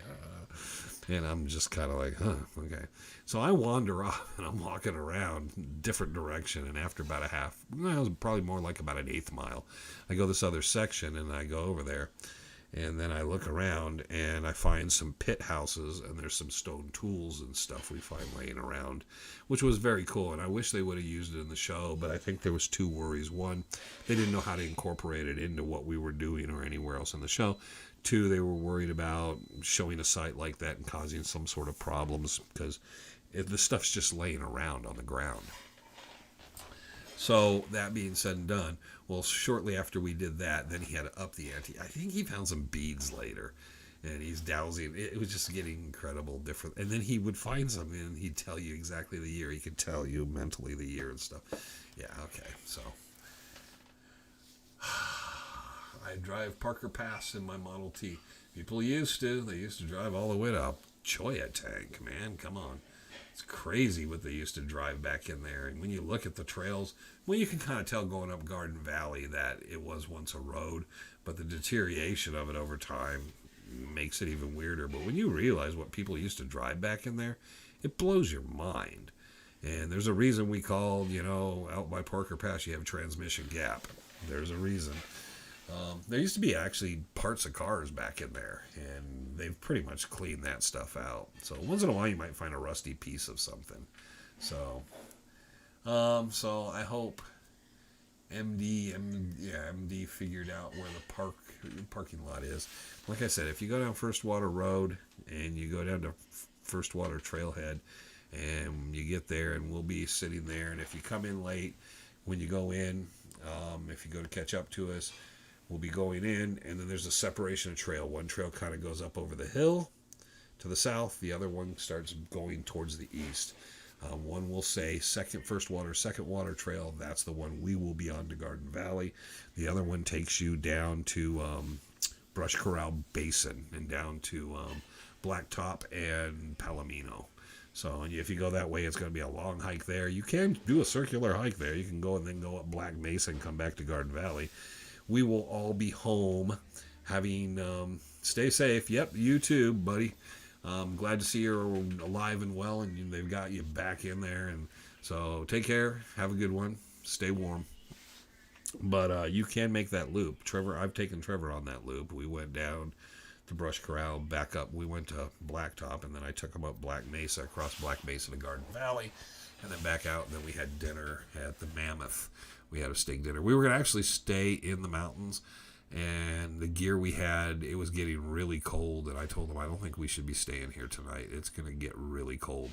And I'm just kind of like, okay. So I wander off, and I'm walking around different direction, and after about it was probably more like about an 1/8 mile, I go this other section, and I go over there. And then I look around and I find some pit houses, and there's some stone tools and stuff we find laying around, which was very cool. And I wish they would have used it in the show, but I think there was two worries. One, they didn't know how to incorporate it into what we were doing or anywhere else in the show. Two, they were worried about showing a site like that and causing some sort of problems because the stuff's just laying around on the ground. So that being said and done, well, shortly after we did that, then he had to up the ante. I think he found some beads later, and he's dowsing. It was just getting incredible, different. And then he would find something, and he'd tell you exactly the year. He could tell you mentally the year and stuff. Yeah, okay, so. I drive Parker Pass in my Model T. People used to. They used to drive all the way to Choya Tank, man. Come on. It's crazy what they used to drive back in there. And when you look at the trails, well, you can kind of tell going up Garden Valley that it was once a road, but the deterioration of it over time makes it even weirder. But when you realize what people used to drive back in there, it blows your mind. And there's a reason we called, out by Parker Pass, you have a transmission gap. There's a reason. There used to be actually parts of cars back in there, and they've pretty much cleaned that stuff out. So once in a while you might find a rusty piece of something. So I hope MD figured out where the parking lot is. Like I said, if you go down First Water Road and you go down to First Water Trailhead, and you get there, and we'll be sitting there. And if you come in late, when you go in, if you go to catch up to us, we'll be going in, and then there's a separation of trail. One trail kind of goes up over the hill to the south. The other one starts going towards the east. One will say First Water, Second Water Trail. That's the one we will be on to Garden Valley. The other one takes you down to Brush Corral Basin and down to Blacktop and Palomino. So if you go that way, it's going to be a long hike there. You can do a circular hike there. You can go and then go up Black Mesa and come back to Garden Valley. We will all be home having, stay safe. Yep, you too, buddy. Glad to see you're alive and well, and they've got you back in there. And so take care. Have a good one. Stay warm. But you can make that loop. Trevor, I've taken Trevor on that loop. We went down to Brush Corral, back up. We went to Blacktop, and then I took him up Black Mesa, across Black Mesa to Garden Valley, and then back out. And then we had dinner at the Mammoth. We had a steak dinner. We were going to actually stay in the mountains, and the gear we had, it was getting really cold, and I told him, I don't think we should be staying here tonight. It's going to get really cold.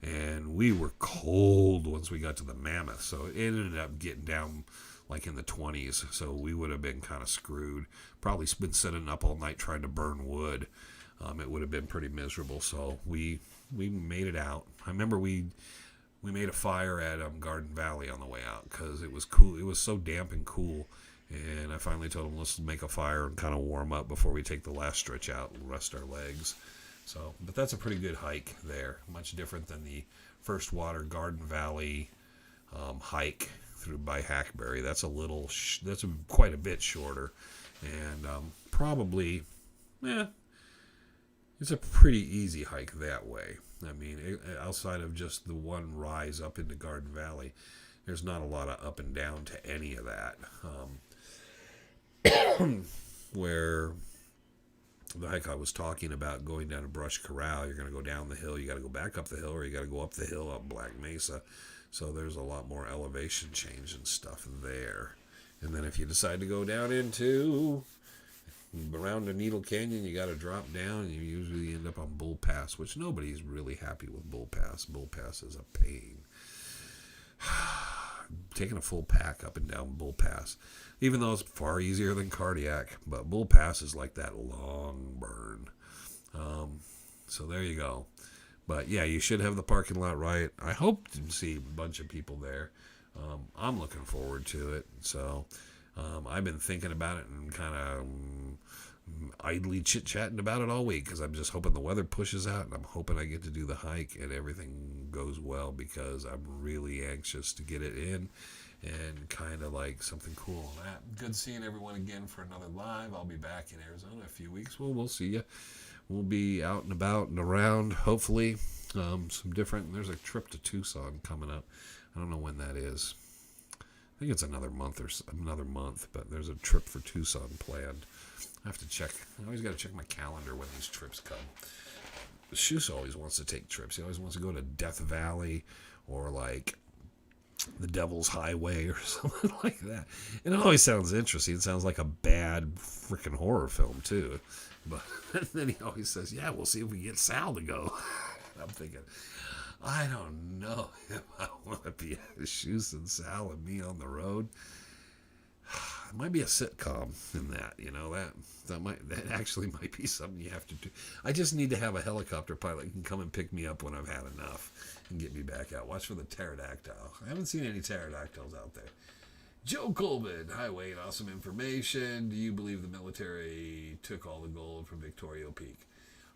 And we were cold once we got to the Mammoth, so it ended up getting down like in the 20s, so we would have been kind of screwed. Probably been sitting up all night trying to burn wood. It would have been pretty miserable, so we made it out. I remember we made a fire at Garden Valley on the way out because it was cool. It was so damp and cool, and I finally told him, let's make a fire and kind of warm up before we take the last stretch out and rest our legs. So, but that's a pretty good hike there. Much different than the First Water Garden Valley hike through by Hackberry. That's quite a bit shorter, and probably, it's a pretty easy hike that way. I mean, outside of just the one rise up into Garden Valley, there's not a lot of up and down to any of that. Where the hike I was talking about, going down to Brush Corral, you're going to go down the hill, you got to go back up the hill, or you got to go up the hill up Black Mesa. So there's a lot more elevation change and stuff there. And then if you decide to go down into around the Needle Canyon, you got to drop down, and you usually end up on Bull Pass, which nobody's really happy with Bull Pass. Bull Pass is a pain. Taking a full pack up and down Bull Pass, even though it's far easier than Cardiac, but Bull Pass is like that long burn. So there you go. But yeah, you should have the parking lot right. I hope to see a bunch of people there. I'm looking forward to it. So I've been thinking about it and kind of idly chit-chatting about it all week because I'm just hoping the weather pushes out, and I'm hoping I get to do the hike and everything goes well, because I'm really anxious to get it in and kind of like something cool. Good seeing everyone again for another live. I'll be back in Arizona in a few weeks. Well, we'll see you. We'll be out and about and around, hopefully. There's a trip to Tucson coming up. I don't know when that is. I think it's another month, but there's a trip for Tucson planned. I have to check. I always got to check my calendar when these trips come. Shus always wants to take trips. He always wants to go to Death Valley or like the Devil's Highway or something like that. And it always sounds interesting. It sounds like a bad freaking horror film too. But then he always says, yeah, we'll see if we get Sal to go. I'm thinking, I don't know if I want to be Shus and Sal and me on the road. It might be a sitcom in that, that actually might be something you have to do. I just need to have a helicopter pilot who can come and pick me up when I've had enough and get me back out. Watch for the pterodactyl. I haven't seen any pterodactyls out there. Joe Colvin, hi Wayne, awesome information. Do you believe the military took all the gold from Victoria Peak?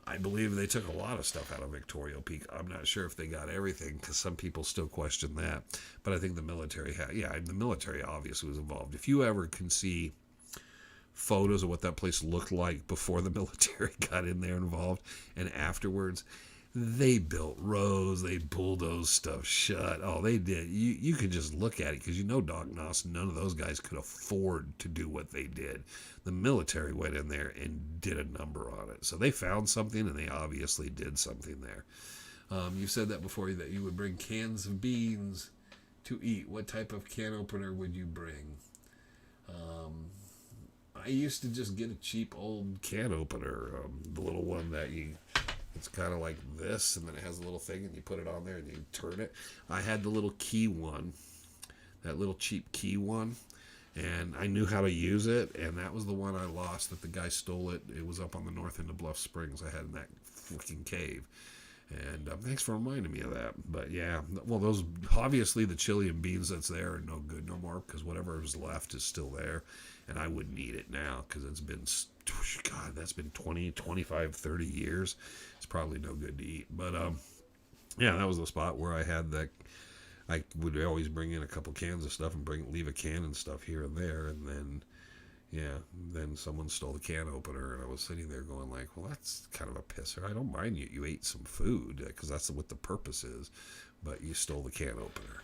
I believe they took a lot of stuff out of Victoria Peak. I'm not sure if they got everything, because some people still question that. But I think the military the military obviously was involved. If you ever can see photos of what that place looked like before the military got in there involved and afterwards, they built roads, they bulldozed stuff shut. Oh, they did. You could just look at it, because Dog Noss, none of those guys could afford to do what they did. The military went in there and did a number on it. So they found something, and they obviously did something there. You said that before, that you would bring cans of beans to eat. What type of can opener would you bring? I used to just get a cheap old can opener, the little one that it's kind of like this, and then it has a little thing, and you put it on there, and you turn it. I had the little key one, that little cheap key one, and I knew how to use it, and that was the one I lost, that the guy stole it. It was up on the north end of Bluff Springs. I had in that freaking cave. And thanks for reminding me of that. But yeah, well, those, obviously the chili and beans that's there are no good no more, because whatever is left is still there, and I wouldn't eat it now, because it's been, God, that's been 20, 25, 30 years. It's probably no good to eat. But yeah, that was the spot where I had that. I would always bring in a couple cans of stuff and leave a can and stuff here and there, and then Yeah, then someone stole the can opener, and I was sitting there going like, well, that's kind of a pisser. I don't mind you ate some food, because that's what the purpose is, but you stole the can opener.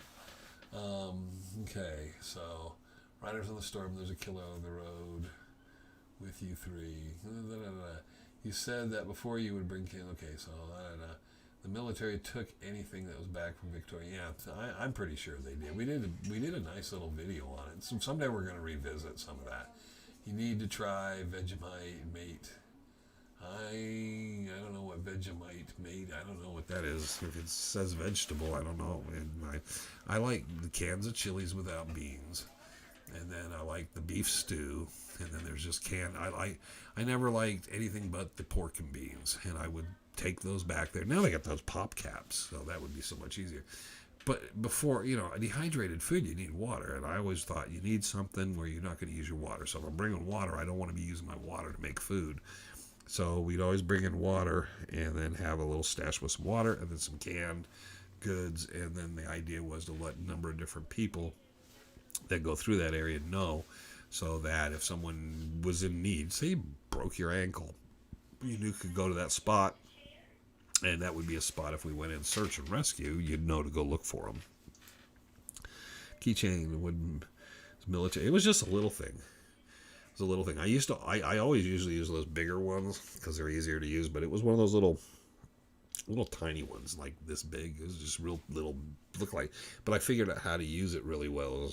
Okay, so Riders on the Storm, there's a killer on the road with you three. You said that before you would bring can. Okay, so the military took anything that was back from Victoria. Yeah, I'm pretty sure they did. We did a nice little video on it. So someday we're going to revisit some of that. You need to try Vegemite mate. I don't know what Vegemite mate. I don't know what that is. If it says vegetable, I don't know. And I like the cans of chilies without beans, and then I like the beef stew, and then there's just canned. I never liked anything but the pork and beans, and I would take those back there. Now they got those pop caps, so that would be so much easier. But before, dehydrated food, you need water. And I always thought you need something where you're not going to use your water. So if I'm bringing water, I don't want to be using my water to make food. So we'd always bring in water and then have a little stash with some water and then some canned goods. And then the idea was to let a number of different people that go through that area know, so that if someone was in need, say you broke your ankle, you could go to that spot. And that would be a spot if we went in search and rescue, you'd know to go look for them. Keychain military. It was just a little thing. It was a little thing. I always usually use those bigger ones because they're easier to use. But it was one of those little tiny ones, like this big. It was just real little, look like. But I figured out how to use it really well.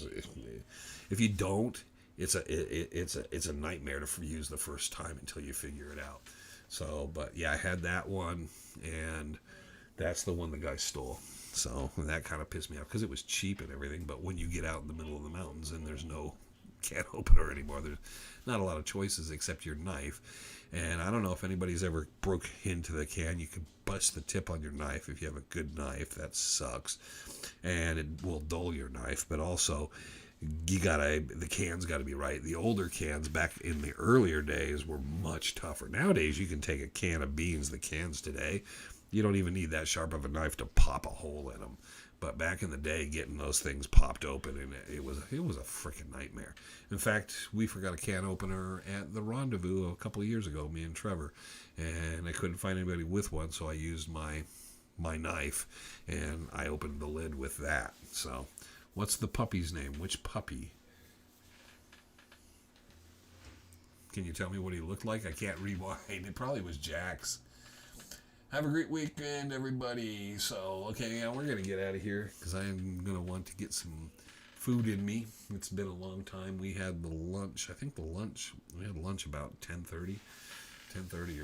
If you don't, it's a nightmare to use the first time until you figure it out. So, but yeah, I had that one, and that's the one the guy stole. So that kind of pissed me off because it was cheap and everything. But when you get out in the middle of the mountains and there's no can opener anymore, there's not a lot of choices except your knife. And I don't know if anybody's ever broke into the can. You could bust the tip on your knife if you have a good knife. That sucks, and it will dull your knife. But also, the cans got to be right. The older cans back in the earlier days were much tougher. Nowadays, you can take a can of beans, the cans today, you don't even need that sharp of a knife to pop a hole in them. But back in the day, getting those things popped open, and it was a freaking nightmare. In fact, we forgot a can opener at the Rendezvous a couple of years ago, me and Trevor, and I couldn't find anybody with one, so I used my knife, and I opened the lid with that. So, what's the puppy's name? Which puppy? Can you tell me what he looked like? I can't rewind. It probably was Jax. Have a great weekend, everybody. So, okay, yeah, we're going to get out of here because I am going to want to get some food in me. It's been a long time. We had the lunch. We had lunch about 10:30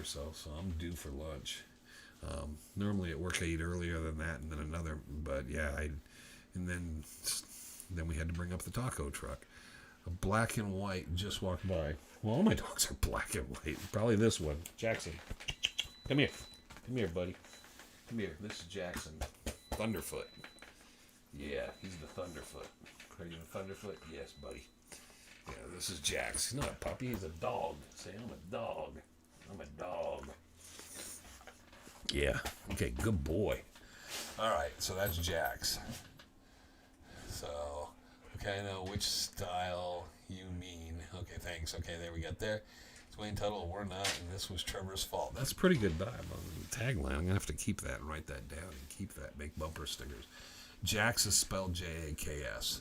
or so. So I'm due for lunch. Normally at work I eat earlier than that and then another. But yeah, and then we had to bring up the taco truck. A black and white just walked by. Well, all my dogs are black and white. Probably this one. Jackson. Come here. Come here, buddy. Come here. This is Jackson. Thunderfoot. Yeah, he's the Thunderfoot. Are you a Thunderfoot? Yes, buddy. Yeah, this is Jax. He's not a puppy. He's a dog. Say, I'm a dog. I'm a dog. Yeah. Okay, good boy. All right, so that's Jax. So, okay, I know which style you mean. Okay, thanks. Okay, there we got there. It's Wayne Tuttle, we're not, and this was Trevor's fault. That's pretty good tagline. I'm going to have to keep that and write that down and keep that. Make bumper stickers. Jax is spelled Jaks.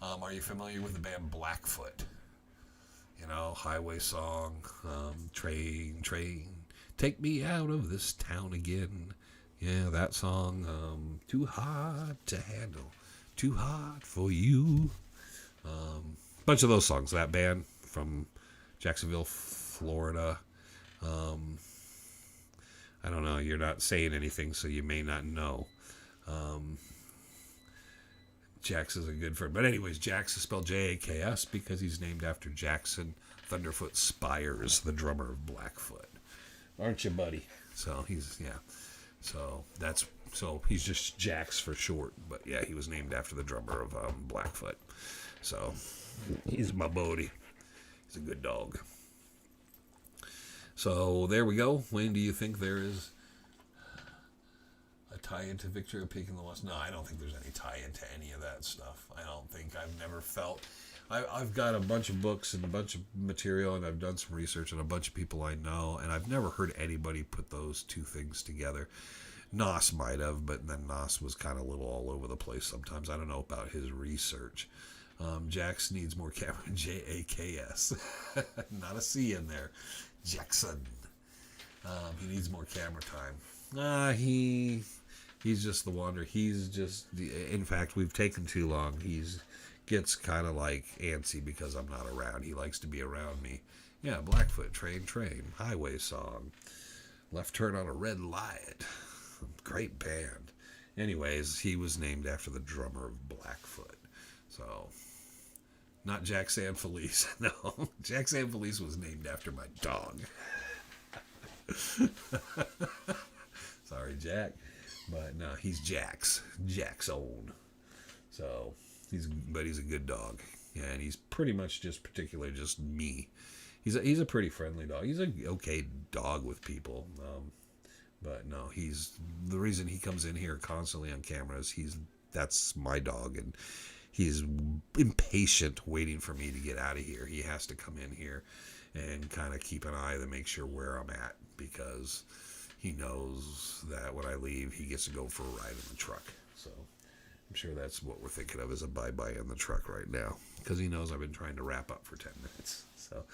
Are you familiar with the band Blackfoot? You know, highway song, train, take me out of this town again. Yeah, that song, too hard to handle, too hard for you. Bunch of those songs, that band from Jacksonville, Florida. I don't know, you're not saying anything, so you may not know. Jax is a good friend. But anyways, Jax is spelled Jaks because he's named after Jackson Thunderfoot Spires, the drummer of Blackfoot. Aren't you, buddy? So he's just Jax for short. But yeah, he was named after the drummer of Blackfoot. So he's my buddy. He's a good dog. So there we go. Wayne, do you think there is a tie into Victoria Peak in the West? No, I don't think there's any tie into any of that stuff. I don't think I've never felt. I've got a bunch of books and a bunch of material, and I've done some research on a bunch of people I know, and I've never heard anybody put those two things together. Nos might have, but then Nos was kind of a little all over the place sometimes. I don't know about his research. Jax needs more camera. Jaks, not a C in there. Jackson. He needs more camera time. He's just the wonder. He's just in fact, we've taken too long. He's gets kind of like antsy because I'm not around. He likes to be around me. Yeah, Blackfoot, Train, Highway Song, Left Turn on a Red Light. Great band. Anyways, he was named after the drummer of Blackfoot. So, not Jack Sanfelice. No, Jack Sanfelice was named after my dog. Sorry, Jack. But no, he's Jack's own. So, he's a good dog. Yeah, and he's pretty much just me. He's a pretty friendly dog. He's a okay dog with people. But no, he's the reason he comes in here constantly on cameras. That's my dog, and he's impatient waiting for me to get out of here. He has to come in here and kind of keep an eye to make sure where I'm at, because he knows that when I leave, he gets to go for a ride in the truck. So I'm sure that's what we're thinking of, is a bye-bye in the truck right now, because he knows I've been trying to wrap up for 10 minutes. So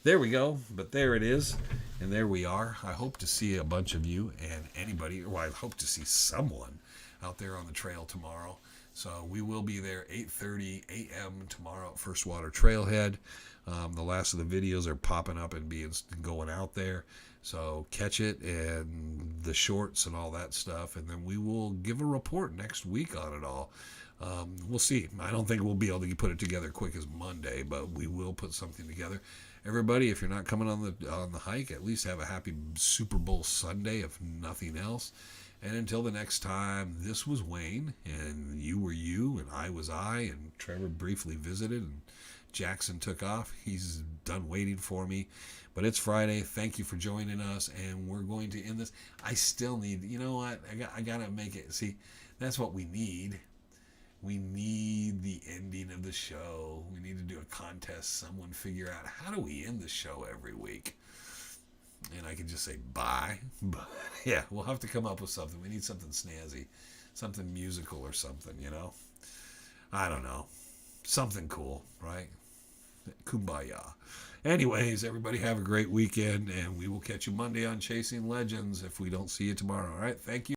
there we go. But there it is, and there we are. I hope to see a bunch of you and anybody, I hope to see someone out there on the trail tomorrow. So we will be there 8:30 a.m. tomorrow at First Water Trailhead. The last of the videos are popping up and going out there. So catch it, and the shorts and all that stuff, and then we will give a report next week on it all. We'll see. I don't think we'll be able to put it together quick as Monday, but we will put something together. Everybody, if you're not coming on the hike, at least have a happy Super Bowl Sunday, if nothing else. And until the next time, this was Wayne, and you were you, and I was I, and Trevor briefly visited, and Jackson took off. He's done waiting for me. But it's Friday. Thank you for joining us, and we're going to end this. I still need, you know what? I got to make it. See, that's what we need. We need the ending of the show. We need to do a contest. Someone figure out, how do we end the show every week? And I can just say bye. But yeah, we'll have to come up with something. We need something snazzy, something musical or something, you know? I don't know. Something cool, right? Kumbaya. Anyways, everybody have a great weekend, and we will catch you Monday on Chasing Legends if we don't see you tomorrow. All right, thank you.